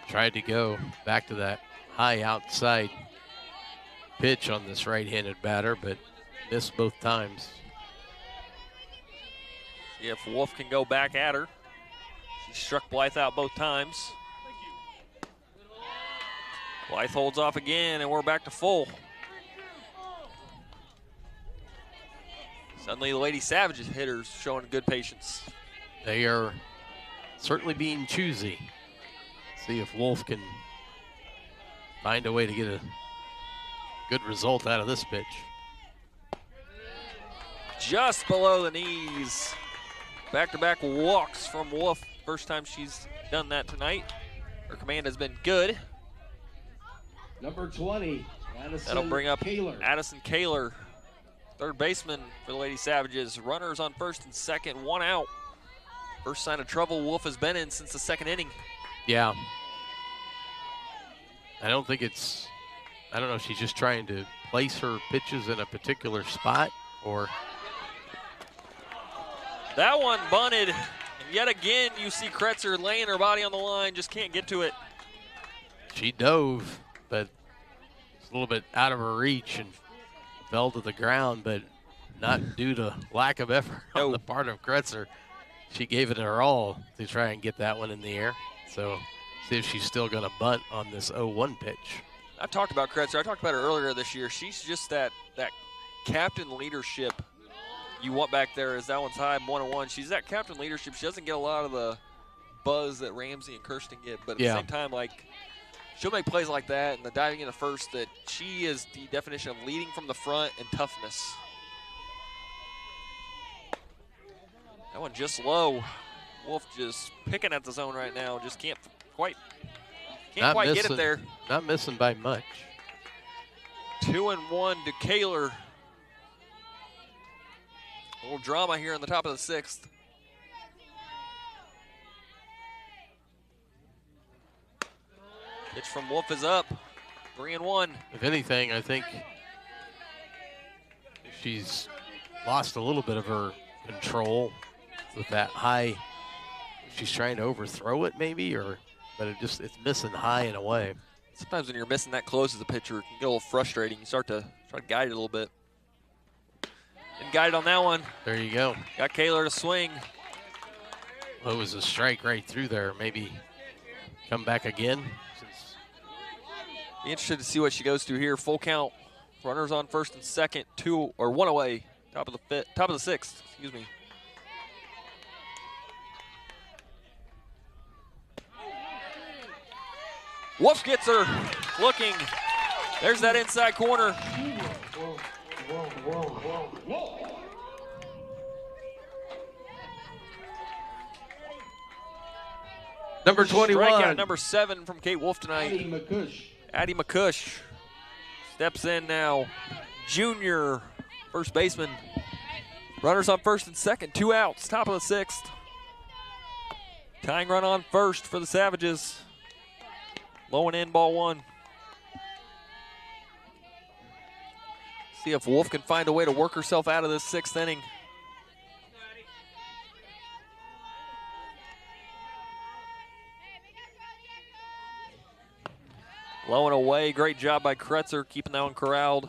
Tried to go back to that high outside pitch on this right-handed batter, but missed both times. See if Wolf can go back at her. She struck Blythe out both times. Blythe holds off again, and we're back to full. Suddenly, the Lady Savages hitters showing good patience. They are certainly being choosy. See if Wolf can find a way to get a good result out of this pitch. Just below the knees. Back-to-back walks from Wolf. First time she's done that tonight. Her command has been good. Number 20, Addison That'll bring up Kaler. Addison Kaler, third baseman for the Lady Savages. Runners on first and second, one out. First sign of trouble Wolf has been in since the second inning. Yeah. I don't think it's, I don't know if she's just trying to place her pitches in a particular spot or. That one bunted. And yet again, you see Kretzer laying her body on the line, just can't get to it. She dove, but it's a little bit out of her reach and fell to the ground, but not due to lack of effort on the part of Kretzer. She gave it her all to try and get that one in the air. So see if she's still going to bunt on this 0-1 pitch. I talked about Kretzer. I talked about her earlier this year. She's just that captain leadership you want back there as that one's high, 1-1. She's that captain leadership. She doesn't get a lot of the buzz that Ramsey and Kirsten get, but at the same time, like, she'll make plays like that and the diving into first, that she is the definition of leading from the front and toughness. That one just low. Wolf just picking at the zone right now. Just can't quite get it there. Not missing by much. 2-1 to Kaler. A little drama here in the top of the sixth. Pitch from Wolf is up. 3-1. If anything, I think she's lost a little bit of her control with that high. She's trying to overthrow it maybe, but it's missing high and away. Sometimes when you're missing that close as a pitcher, it can get a little frustrating. You start to try to guide it a little bit. And guided on that one. There you go. Got Kaler to swing. Well, it was a strike right through there. Maybe come back again. Be interested to see what she goes to here. Full count. Runners on first and second. 1 away. Top of the sixth. Excuse me. Wolf gets her looking. There's that inside corner. Number 21. Strikeout number 7 from Kate Wolf tonight. Addie McCush steps in now. Junior first baseman Runners on first and second, 2 outs, top of the 6th. Tying run on first for the Savages. Low and in, ball 1. See if Wolf can find a way to work herself out of this 6th inning. Low and away, great job by Kretzer, keeping that one corralled.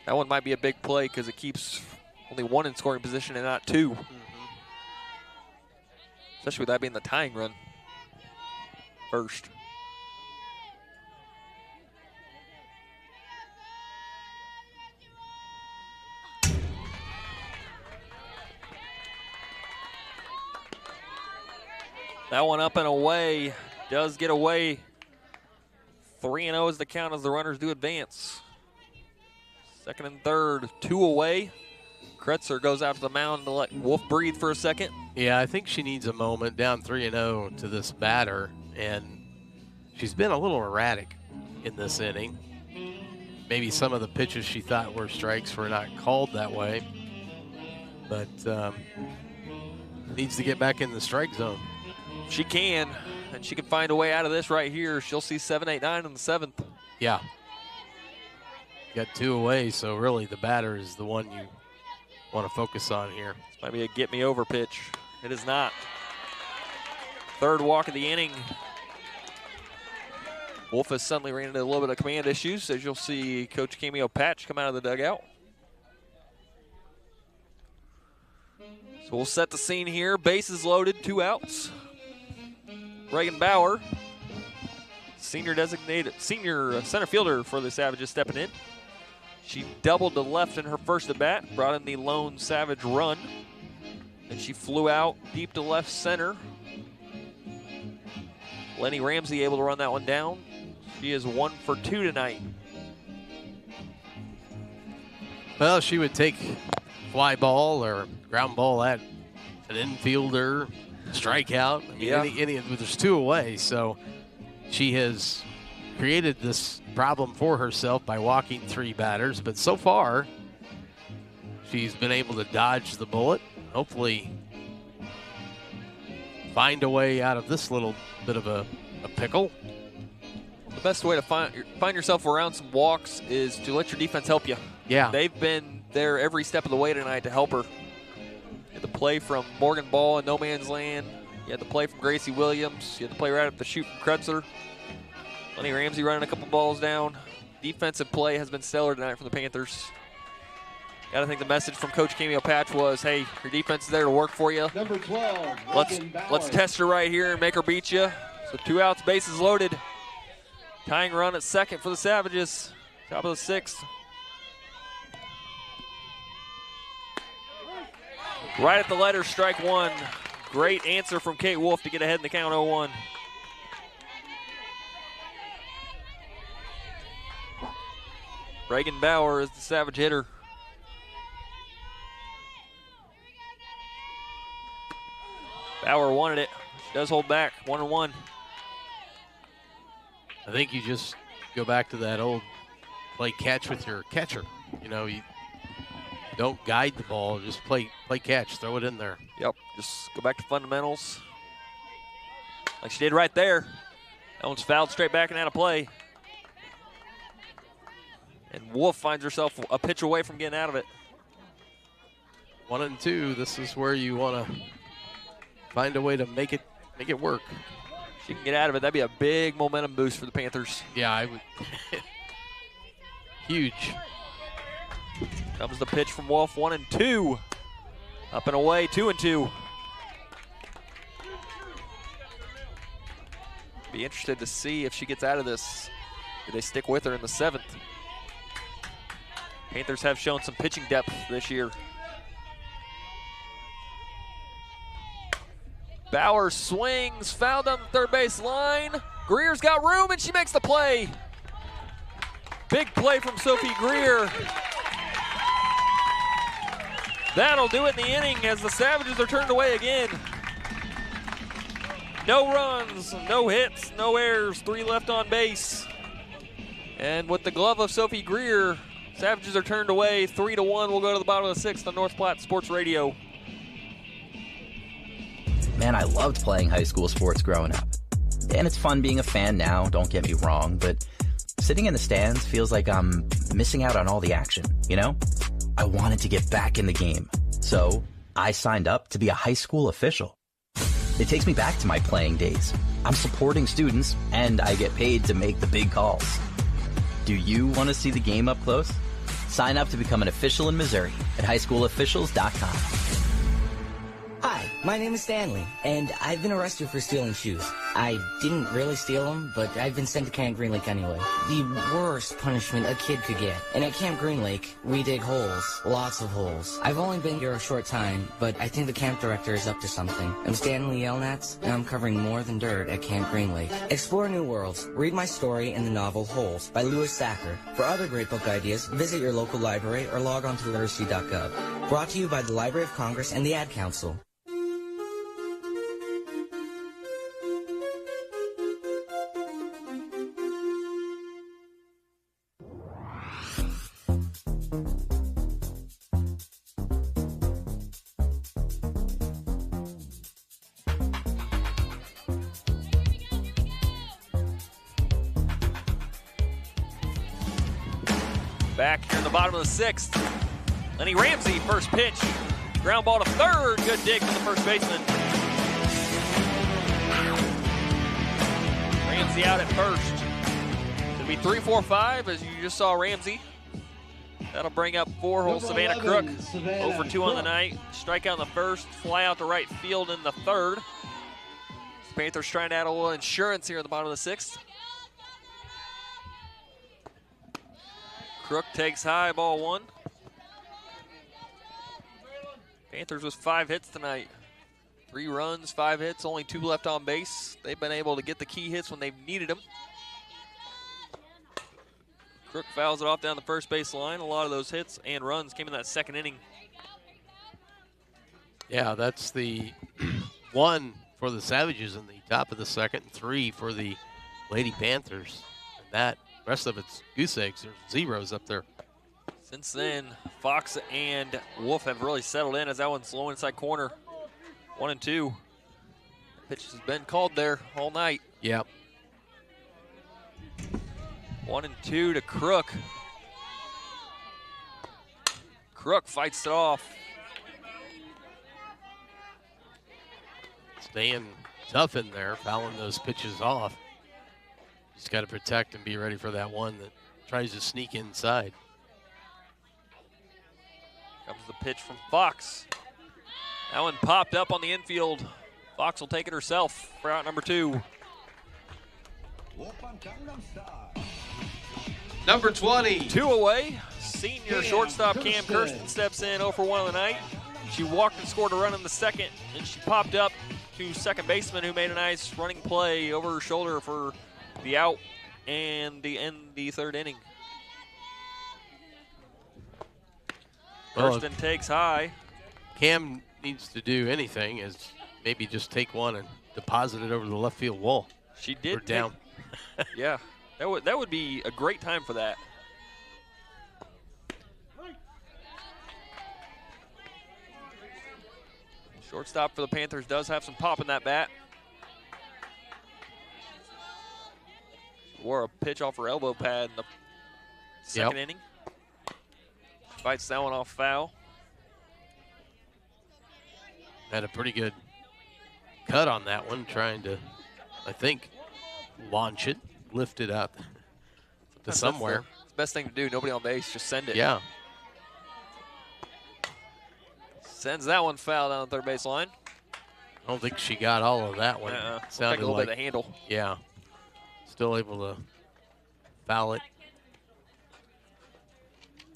That one might be a big play because it keeps only 1 in scoring position and not 2. Especially with that being the tying run first. That one up and away, does get away. 3-0 is the count as the runners do advance. Second and third, 2 away. Kretzer goes out to the mound to let Wolf breathe for a second. Yeah, I think she needs a moment, down 3-0 to this batter, and she's been a little erratic in this inning. Maybe some of the pitches she thought were strikes were not called that way, but needs to get back in the strike zone. She can, and she can find a way out of this right here. She'll see 7, 8, 9 in the 7th. Yeah. Got 2 away, so really the batter is the one you want to focus on here. This might be a get-me-over pitch. It is not. Third walk of the inning. Wolf has suddenly ran into a little bit of command issues, as you'll see Coach Cameo Patch come out of the dugout. So we'll set the scene here. Bases loaded, 2 outs. Reagan Bauer, senior center fielder for the Savages, stepping in. She doubled to left in her first at bat, brought in the lone Savage run, and she flew out deep to left center. Lenny Ramsey able to run that one down. She is 1 for 2 tonight. Well, she would take fly ball or ground ball at an infielder, strikeout. I mean, there's 2 away, so she has created this problem for herself by walking 3 batters, but so far she's been able to dodge the bullet, hopefully find a way out of this little bit of a pickle. The best way to find yourself around some walks is to let your defense help you. Yeah. They've been there every step of the way tonight to help her. You had the play from Morgan Ball in no man's land. You had the play from Gracie Williams. You had the play right up the chute from Kretzer. Lenny Ramsey running a couple balls down. Defensive play has been stellar tonight from the Panthers. I think the message from Coach Cameo Patch was, hey, your defense is there to work for you. Number 12, let's test her right here and make her beat you. So 2 outs, bases loaded. Tying run at second for the Savages. Top of the 6th. Right at the letter, strike 1. Great answer from Kate Wolf to get ahead in the count 0-1. Reagan Bauer is the Savage hitter. Bauer wanted it. She does hold back, 1-1. I think you just go back to that old play catch with your catcher. You know, you don't guide the ball, just play catch, throw it in there. Yep, just go back to fundamentals. Like she did right there. That one's fouled straight back and out of play. And Wolf finds herself a pitch away from getting out of it. 1-2, this is where you want to find a way to make it work. She can get out of it. That'd be a big momentum boost for the Panthers. Yeah, I would. Huge. Comes the pitch from Wolf, 1-2. Up and away, 2-2. Be interested to see if she gets out of this. Do they stick with her in the 7th? Panthers have shown some pitching depth this year. Bauer swings, fouled on the third base line. Greer's got room, and she makes the play. Big play from Sophie Greer. That'll do it in the inning as the Savages are turned away again. No runs, no hits, no errors, 3 left on base. And with the glove of Sophie Greer, Savages are turned away 3-1. We'll go to the bottom of the 6th on North Platte Sports Radio. Man, I loved playing high school sports growing up. And it's fun being a fan now, don't get me wrong, but sitting in the stands feels like I'm missing out on all the action, you know? I wanted to get back in the game, so I signed up to be a high school official. It takes me back to my playing days. I'm supporting students, and I get paid to make the big calls. Do you want to see the game up close? Sign up to become an official in Missouri at highschoolofficials.com. Hi, my name is Stanley, and I've been arrested for stealing shoes. I didn't really steal them, but I've been sent to Camp Green Lake anyway. The worst punishment a kid could get. And at Camp Green Lake, we dig holes. Lots of holes. I've only been here a short time, but I think the camp director is up to something. I'm Stanley Yelnats, and I'm covering more than dirt at Camp Green Lake. Explore new worlds. Read my story in the novel Holes by Louis Sacker. For other great book ideas, visit your local library or log on to literacy.gov. Brought to you by the Library of Congress and the Ad Council. Back here in the bottom of the 6th. Lenny Ramsey, first pitch. Ground ball to third. Good dig from the first baseman. Ramsey out at first. It'll be 3-4-5 as you just saw Ramsey. That'll bring up 4-hole Savannah Crook. 0-for-2 on the night. Strikeout in the first. Fly out to right field in the third. Panthers trying to add a little insurance here at the bottom of the 6th. Crook takes high, ball 1. Panthers with 5 hits tonight. 3 runs, 5 hits, only 2 left on base. They've been able to get the key hits when they've needed them. Crook fouls it off down the first base line. A lot of those hits and runs came in that second inning. Yeah, that's the 1 for the Savages in the top of the second, and 3 for the Lady Panthers. And that rest of it's goose eggs. There's zeros up there. Since then, Fox and Wolf have really settled in as that one's low inside corner. 1-2. Pitch has been called there all night. Yep. 1-2 to Crook. Crook fights it off. Staying tough in there, fouling those pitches off. Just got to protect and be ready for that one that tries to sneak inside. Comes the pitch from Fox. That one popped up on the infield. Fox will take it herself for out number 2. Number 20. 2 away. Senior shortstop Cam Kirsten steps in 0-for-1 on the night. She walked and scored a run in the second, and she popped up to second baseman who made a nice running play over her shoulder for the out and the end the third inning. Kirsten takes high. Cam needs to do anything is maybe just take one and deposit it over the left field wall. She did or down. Yeah, that would be a great time for that. Shortstop for the Panthers does have some pop in that bat. Wore a pitch off her elbow pad in the second inning. Fights that one off foul. Had a pretty good cut on that one, trying to, I think, launch it, lift it up to somewhere. That's the best thing to do. Nobody on base, just send it. Yeah. Sends that one foul down the third base line. I don't think she got all of that one. Sounded a little bit of the handle. Yeah. Still able to foul it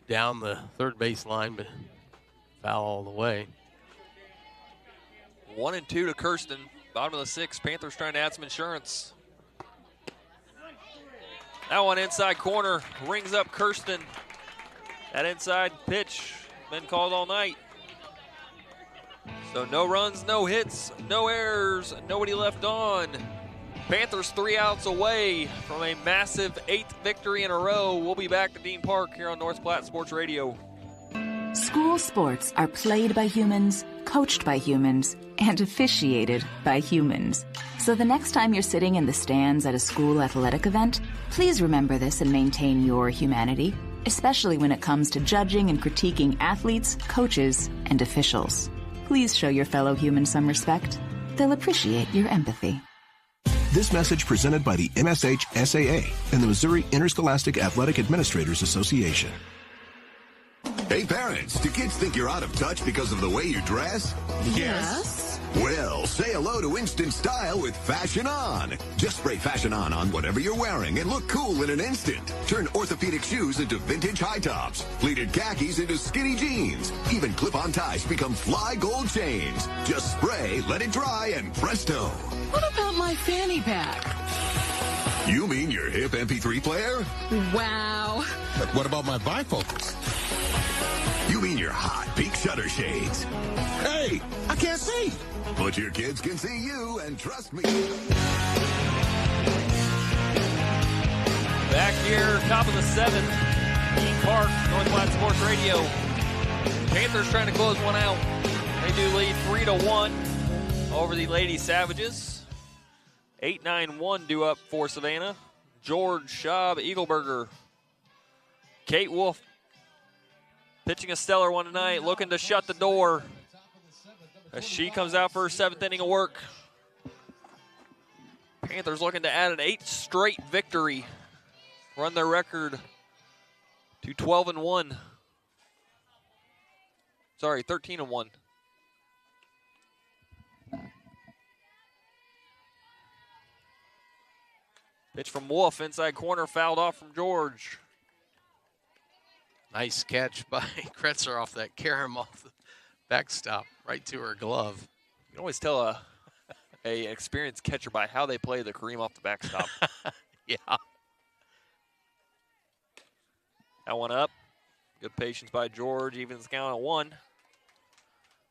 down the third base line, but foul all the way. 1-2 to Kirsten. Bottom of the 6th. Panthers trying to add some insurance. That one inside corner rings up Kirsten. That inside pitch been called all night. So no runs, no hits, no errors, nobody left on. Panthers 3 outs away from a massive 8th victory in a row. We'll be back to Dean Park here on North Platte Sports Radio. School sports are played by humans, coached by humans, and officiated by humans. So the next time you're sitting in the stands at a school athletic event, please remember this and maintain your humanity, especially when it comes to judging and critiquing athletes, coaches, and officials. Please show your fellow humans some respect. They'll appreciate your empathy. This message presented by the MSH SAA and the Missouri Interscholastic Athletic Administrators Association. Hey parents, do kids think you're out of touch because of the way you dress? Yes. Well, say hello to instant style with Fashion On. Just spray Fashion On whatever you're wearing and look cool in an instant. Turn orthopedic shoes into vintage high tops, pleated khakis into skinny jeans. Even clip-on ties become fly gold chains. Just spray, let it dry, and presto. What about my fanny pack? You mean your hip MP3 player? Wow. But what about my bifocals? You mean your hot pink shutter shades? Hey, I can't see. But your kids can see you, and trust me. Back here, top of the 7th, Dean Park, North Platte Sports Radio. Panthers trying to close one out. They do lead 3-1 over the Lady Savages. 8-9-1 due up for Savannah. George Schaub, Eagleburger. Kate Wolf pitching a stellar one tonight, looking to shut the door as she comes out for her 7th inning of work. Panthers looking to add an 8th straight victory, run their record to 12-1. Sorry, 13-1. Pitch from Wolf, inside corner, fouled off from George. Nice catch by Kretzer off that carom off the backstop, right to her glove. You can always tell a experienced catcher by how they play the Kareem off the backstop. Yeah. That one up. Good patience by George, evens the count at 1. So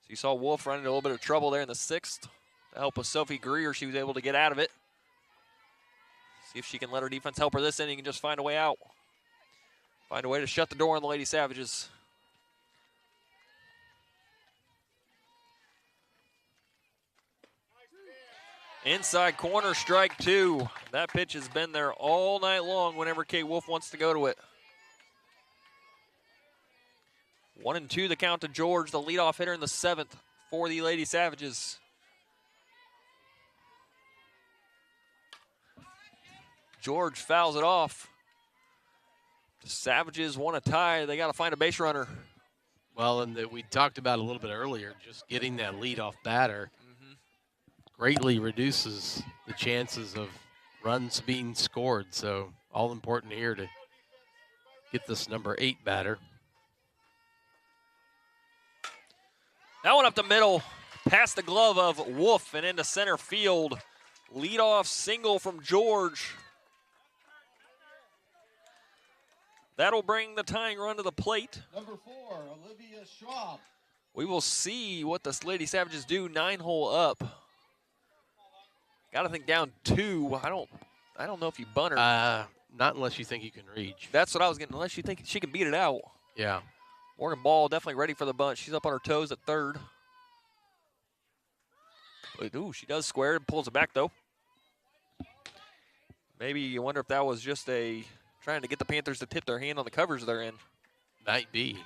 you saw Wolf run into a little bit of trouble there in the 6th. To help with Sophie Greer, she was able to get out of it. See if she can let her defense help her this inning and just find a way out. Find a way to shut the door on the Lady Savages. Inside corner, strike 2. That pitch has been there all night long whenever Kate Wolf wants to go to it. 1-2 the count to George, the leadoff hitter in the 7th for the Lady Savages. George fouls it off. The Savages want to tie. They got to find a base runner. Well, and we talked about a little bit earlier, just getting that leadoff batter greatly reduces the chances of runs being scored. So all important here to get this number 8 batter. That one up the middle, past the glove of Wolf and into center field. Leadoff single from George. That'll bring the tying run to the plate. Number 4, Olivia Schwab. We will see what the Lady Savages do. 9-hole up. Got to think down 2. I don't know if you bunt her. Not unless you think you can reach. That's what I was getting. Unless you think she can beat it out. Yeah. Morgan Ball definitely ready for the bunt. She's up on her toes at 3rd. Ooh, she does square and pulls it back though. Maybe you wonder if that was just trying to get the Panthers to tip their hand on the covers they're in. Might be.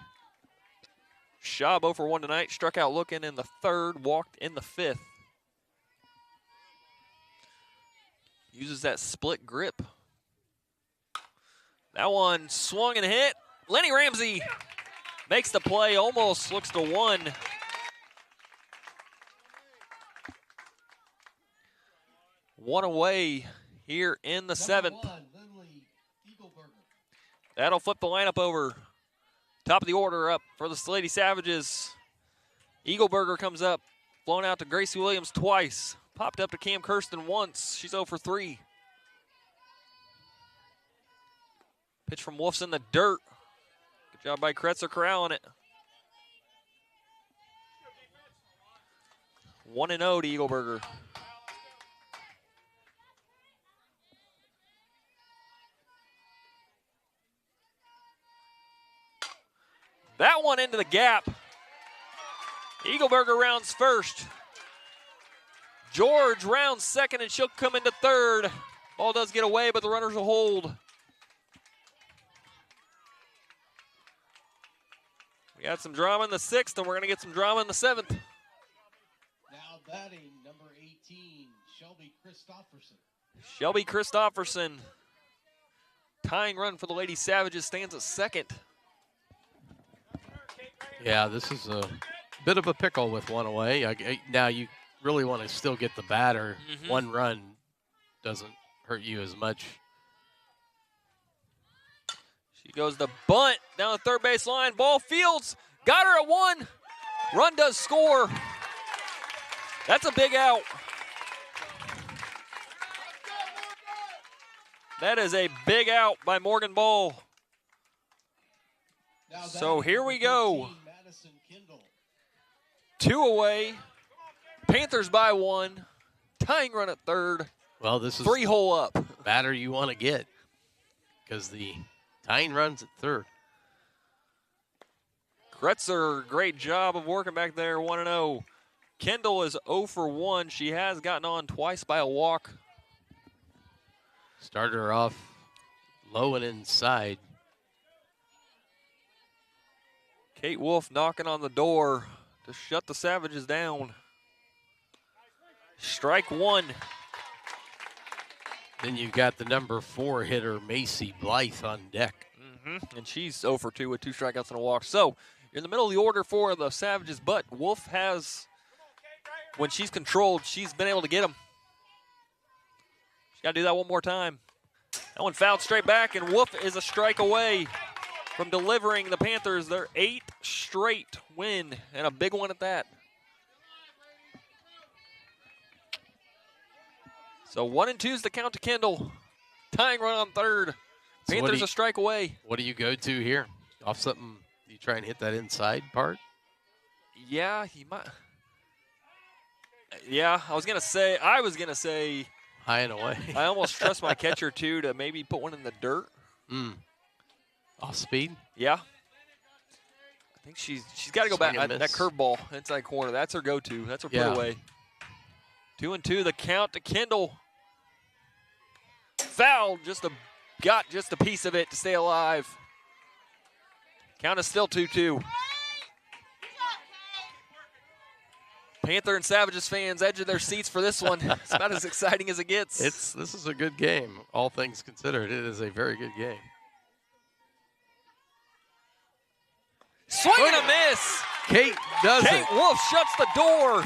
Schaub 0 for 1 tonight. Struck out looking in the 3rd, walked in the 5th. Uses that split grip. That one swung and hit. Lenny Ramsey makes the play, almost looks to 1. One away here in the 7th. That'll flip the lineup over. Top of the order up for the Lady Savages. Eagleburger comes up, flown out to Gracie Williams twice. Popped up to Cam Kirsten once. She's 0 for 3. Pitch from Wolf's in the dirt. Good job by Kretzer corralling it. 1-0 to Eagleburger. That one into the gap. Eagleberger rounds first. George rounds second, and she'll come into third. Ball does get away, but the runners will hold. We got some drama in the 6th, and we're going to get some drama in the 7th. Now batting, number 18, Shelby Christopherson. Shelby Christopherson. Tying run for the Lady Savages stands at second. Yeah, this is a bit of a pickle with one away. Now you really want to still get the batter. One run doesn't hurt you as much. She goes to bunt down the third base line. Ball fields. Got her at 1. Run does score. That's a big out. That is a big out by Morgan Ball. So here we go. 2 away. Panthers by 1. Tying run at third. Well, this is 3 hole up. Batter you want to get because the tying runs at third. Kretzer, great job of working back there, 1-0. Kendall is 0 for 1. She has gotten on twice by a walk. Started her off low and inside. Kate Wolf knocking on the door to shut the Savages down. Strike 1. Then you've got the number 4 hitter, Macy Blythe, on deck. And she's 0 for 2 with 2 strikeouts and a walk. So you're in the middle of the order for the Savages, but Wolf has, when she's controlled, she's been able to get them. She's got to do that one more time. That one fouled straight back, and Wolf is a strike away from delivering the Panthers their 8th straight win, and a big one at that. So 1 and 2's the count to Kendall. Tying run on third. Panthers a strike away. What do you go to here? Off something, you try and hit that inside part? Yeah, he might. Yeah, I was going to say. High and away. I almost trust my catcher, too, to maybe put one in the dirt. Off speed? Yeah. I think she's got to go back. That curveball inside corner, that's her go-to. That's her put away. 2 and 2, the count to Kendall. Foul, got just a piece of it to stay alive. Count is still 2-2. Panther and Savages fans edge of their seats for this one. It's about as exciting as it gets. This is a good game, all things considered. It is a very good game. Swing and a miss. Kate does Kate Wolf shuts the door.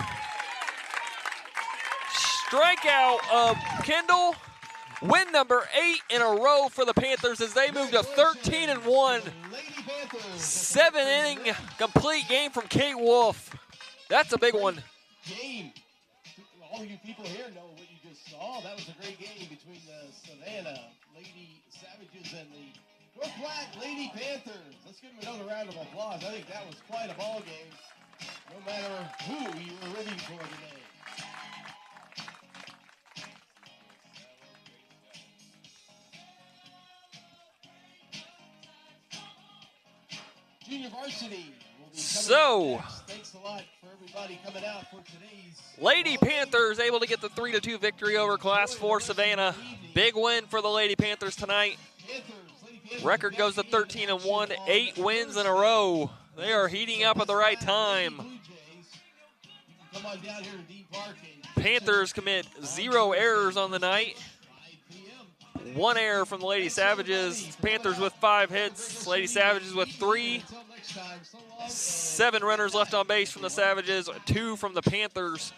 Strikeout of Kendall. Win number 8 in a row for the Panthers as they move to 13-1. 7-inning complete game from Kate Wolf. That's a big one. Game. All you people here know what you just saw. That was a great game between the Savannah Lady Savages and the North Platte Lady Panthers. Let's give them another round of applause. I think that was quite a ball game, no matter who you were rooting for today. Junior varsity. So, thanks a lot for everybody coming out for today's Lady Panthers able to get the 3-2 victory over Class 4 Savannah. Big win for the Lady Panthers tonight. Record goes to 13-1, 8 wins in a row. They are heating up at the right time. Panthers commit 0 errors on the night. 1 error from the Lady Savages. Panthers with 5 hits. Lady Savages with 3. 7 runners left on base from the Savages, 2 from the Panthers.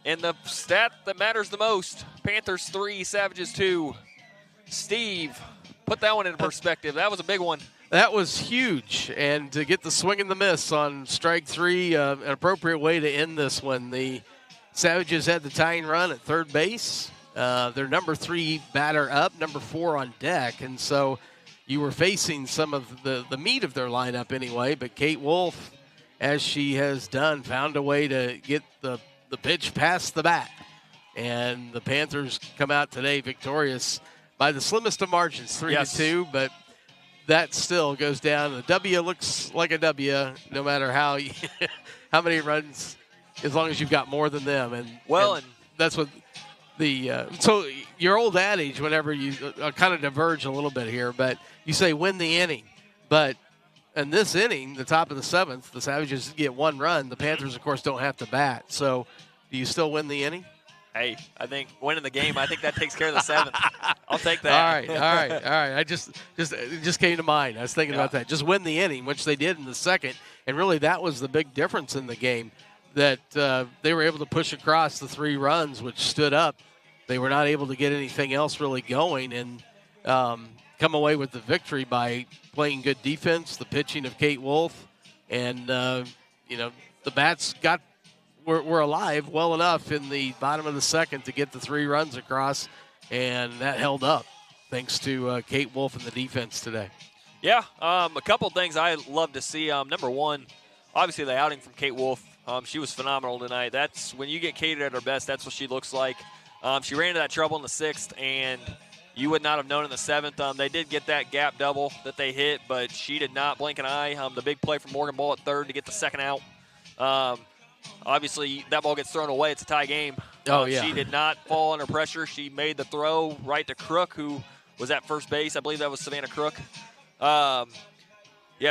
And the stat that matters the most, Panthers 3, Savages 2. Steve, put that one into perspective. That was a big one. That was huge. And to get the swing and the miss on strike 3, an appropriate way to end this one. The Savages had the tying run at third base. Their number 3 batter up, number 4 on deck. And so you were facing some of the meat of their lineup anyway, but Kate Wolf, as she has done, found a way to get the pitch past the bat. And the Panthers come out today victorious by the slimmest of margins, 3-2. But that still goes down. The W looks like a W no matter how how many runs, as long as you've got more than them. And that's what so your old adage, whenever you kind of diverge a little bit here, but you say win the inning. But in this inning, the top of the 7th, the Savages get 1 run. The Panthers, of course, don't have to bat. So do you still win the inning? Hey, I think winning the game, I think that takes care of the 7th. I'll take that. All right. I it just came to mind. I was thinking about that. Just win the inning, which they did in the 2nd. And really that was the big difference in the game, that they were able to push across the 3 runs, which stood up. They were not able to get anything else really going and come away with the victory by playing good defense, the pitching of Kate Wolf, and, the bats were alive well enough in the bottom of the 2nd to get the 3 runs across, and that held up thanks to Kate Wolf and the defense today. Yeah, a couple things I love to see. Number one, obviously the outing from Kate Wolf. She was phenomenal tonight. That's when you get Kate at her best, that's what she looks like. She ran into that trouble in the 6th, and you would not have known in the 7th. They did get that gap double that they hit, but she did not blink an eye. The big play from Morgan Ball at 3rd to get the 2nd out. Obviously, that ball gets thrown away. It's a tie game. She did not fall under pressure. She made the throw right to Crook, who was at first base. I believe that was Savannah Crook.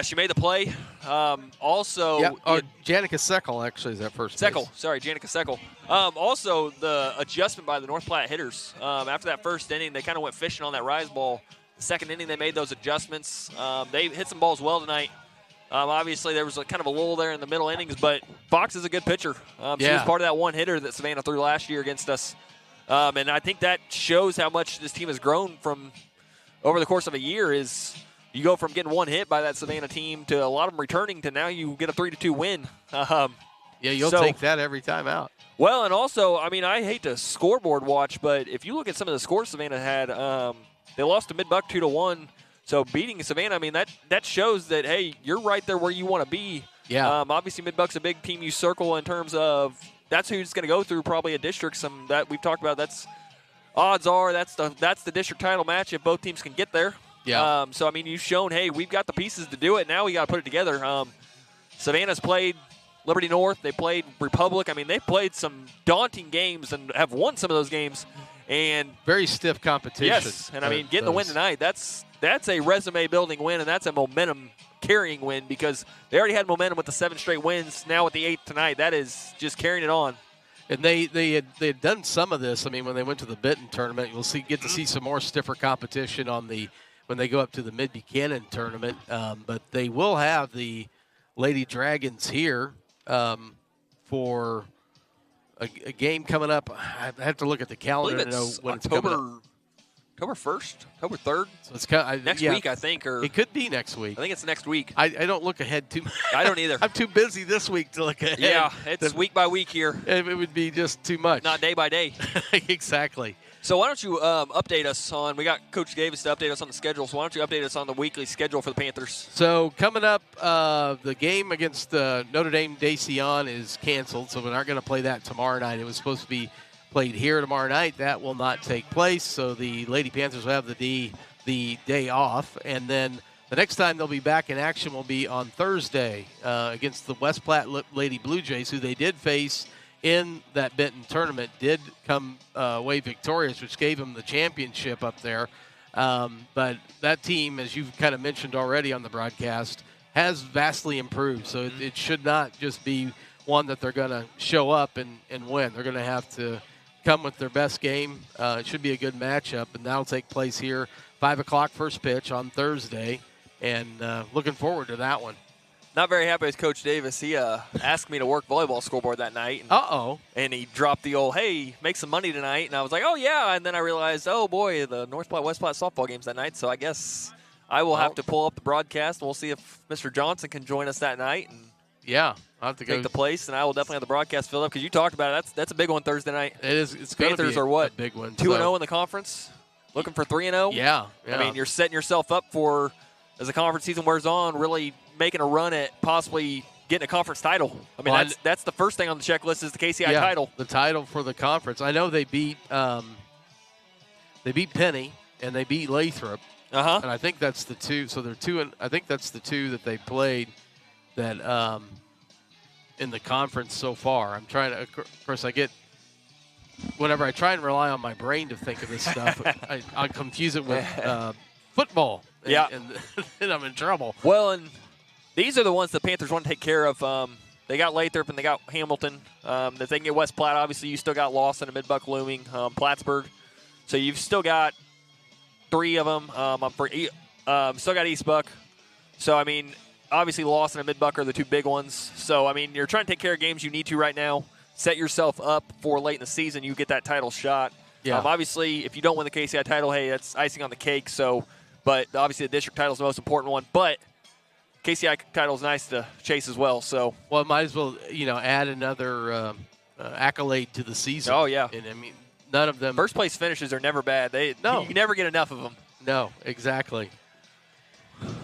She made the play. Janica Seckel actually is at first base. Janica Seckel. Also, the adjustment by the North Platte hitters. After that first inning, they kind of went fishing on that rise ball. The 2nd inning, they made those adjustments. They hit some balls well tonight. Obviously, there was kind of a lull there in the middle innings, but Fox is a good pitcher. She was part of that one hitter that Savannah threw last year against us. And I think that shows how much this team has grown from over the course of a year. Is you go from getting 1 hit by that Savannah team to a lot of them returning to now you get a 3-2 win. You'll take that every time out. Well, and also, I hate to scoreboard watch, but if you look at some of the scores Savannah had, they lost to Mid-Buck 2-1. So beating Savannah, that shows that, hey, you're right there where you want to be. Yeah. Obviously, Mid-Buck's a big team you circle in terms of that's who's going to go through probably a district. Some that we've talked about. That's odds are that's the district title match if both teams can get there. Yeah. You've shown, hey, we've got the pieces to do it. Now we got to put it together. Savannah's played Liberty North. They played Republic. They played some daunting games and have won some of those games. And very stiff competition. Yes, and getting the win tonight, that's a resume-building win, and that's a momentum-carrying win because they already had momentum with the 7 straight wins. Now with the 8th tonight, that is just carrying it on. And they had done some of this. When they went to the Benton tournament, you'll get to see some more stiffer competition when they go up to the Mid-Buchanan tournament. But they will have the Lady Dragons here for a game coming up. I have to look at the calendar to know when it's coming up. October 1st, October 3rd. So it's next week, I think. Or it could be next week. I think it's next week. I don't look ahead too much. I don't either. I'm too busy this week to look ahead. Yeah, it's week by week here. It would be just too much. Not day by day. Exactly. So why don't you update us on – we got Coach Davis to update us on the schedule, so why don't you update us on the weekly schedule for the Panthers? So coming up, the game against Notre Dame Dacian is canceled, so we aren't going to play that tomorrow night. It was supposed to be played here tomorrow night. That will not take place, so the Lady Panthers will have the day off. And then the next time they'll be back in action will be on Thursday against the West Platte Lady Blue Jays, who they did face in that Benton tournament, did come away victorious, which gave them the championship up there. But that team, as you've kind of mentioned already on the broadcast, has vastly improved. So it should not just be one that they're going to show up and win. They're going to have to come with their best game. It should be a good matchup, and that'll take place here, 5 o'clock first pitch on Thursday, and looking forward to that one. Not very happy with Coach Davis. He asked me to work volleyball scoreboard that night. And he dropped the old, hey, make some money tonight. And I was like, oh, yeah. And then I realized, oh, boy, the North Platte, West Platte softball games that night. So I guess I will have to pull up the broadcast, and we'll see if Mr. Johnson can join us that night. And yeah, I'll have to take the place, and I will definitely have the broadcast filled up because you talked about it. That's a big one Thursday night. It is. It's going to be a big one. 2-0 in the conference, looking for 3-0. Yeah. You're setting yourself up for, as the conference season wears on, really making a run at possibly getting a conference title. That's the first thing on the checklist is the KCI title. The title for the conference. I know they beat Penny and they beat Lathrop, Uh-huh. And I think that's the two. So they're two, and I think that's the two that they played that in the conference so far. I'm trying to, of course, I get, whenever I try and rely on my brain to think of this stuff, I confuse it with football. And and I'm in trouble. Well, and these are the ones the Panthers want to take care of. They got Lathrop and they got Hamilton. If they can get West Platte, obviously you still got Lawson and Mid-Buck looming, Plattsburgh. So you've still got 3 of them. Still got East Buck. So, I mean, obviously Lawson and Mid-Buck are the 2 big ones. So, I mean, you're trying to take care of games you need to right now. Set yourself up for late in the season. You get that title shot. Yeah. Obviously, if you don't win the KCI title, hey, that's icing on the cake. So, but obviously the district title is the most important one. But KCI title is nice to chase as well. So, well, might as well add another accolade to the season. Oh yeah, and I mean none of them. First place finishes are never bad. You can never get enough of them. No, exactly.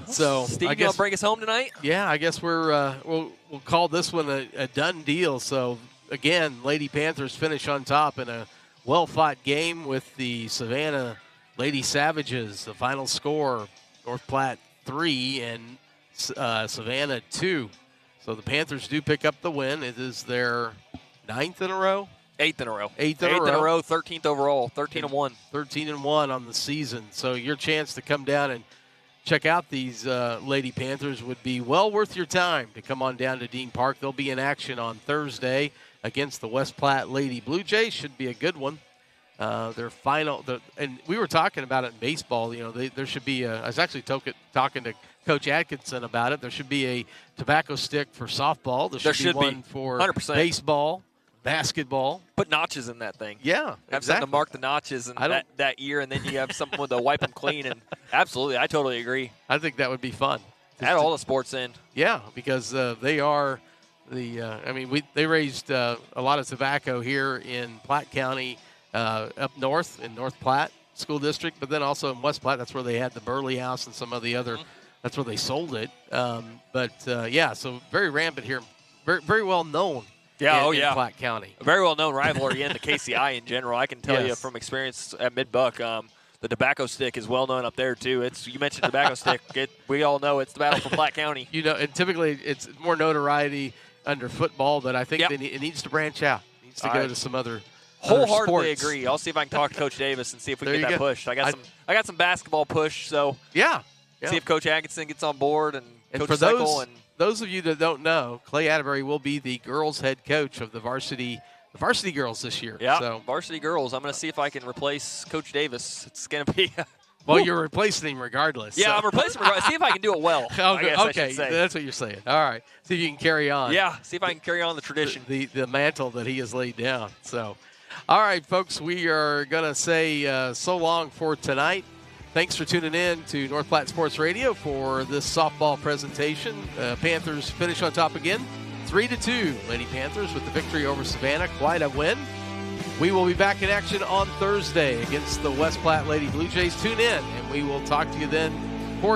So, Steve, I you guess want to bring us home tonight? Yeah, I guess we'll call this one a done deal. So again, Lady Panthers finish on top in a well-fought game with the Savannah Lady Savages. The final score: North Platte 3 and Savannah 2. So the Panthers do pick up the win. It is their 9th in a row? 8th in a row. 8th in a row. 13th overall. 13-1. 13-1 on the season. So your chance to come down and check out these Lady Panthers would be well worth your time to come on down to Dean Park. They'll be in action on Thursday against the West Platte Lady Blue Jays. Should be a good one. Their final, and we were talking about it in baseball. There should be I was actually talking to Coach Atkinson about it. There should be a tobacco stick for softball. There should be one for 100%. baseball, basketball. Put notches in that thing. Yeah, have something to mark the notches in that year, and then you have something with to wipe them clean. And absolutely, I totally agree. I think that would be fun. Add all the sports in. Yeah, because they are they raised a lot of tobacco here in Platte County, up north in North Platte School District, but then also in West Platte. That's where they had the Burley House and some of the other. That's where they sold it. So very rampant here, very very well known. Yeah, in Platte County. A very well known rivalry in the KCI in general. I can tell you from experience at Mid-Buck. The tobacco stick is well known up there too. You mentioned tobacco stick. We all know it's the battle for Platte County. And typically it's more notoriety under football, but I think it needs to branch out. It needs to go to some other. Wholeheartedly sports. agree. I'll see if I can talk to Coach Davis and see if we can get that go. pushed. I got some basketball push, so yeah. See if Coach Atkinson gets on board and Coach for Cycle. those of you that don't know, Clay Atterbury will be the girls' head coach of the varsity girls this year. Yeah, so. Varsity girls. I'm going to see if I can replace Coach Davis. It's going to be. Well, you're replacing him regardless. Yeah, I'm replacing him. See if I can do it well. Okay, that's what you're saying. All right. See if you can carry on. Yeah, see if I can carry on the tradition. The mantle that he has laid down. So, all right, folks, we are going to say so long for tonight. Thanks for tuning in to North Platte Sports Radio for this softball presentation. Panthers finish on top again, 3-2. Lady Panthers with the victory over Savannah. Quite a win. We will be back in action on Thursday against the West Platte Lady Blue Jays. Tune in, and we will talk to you then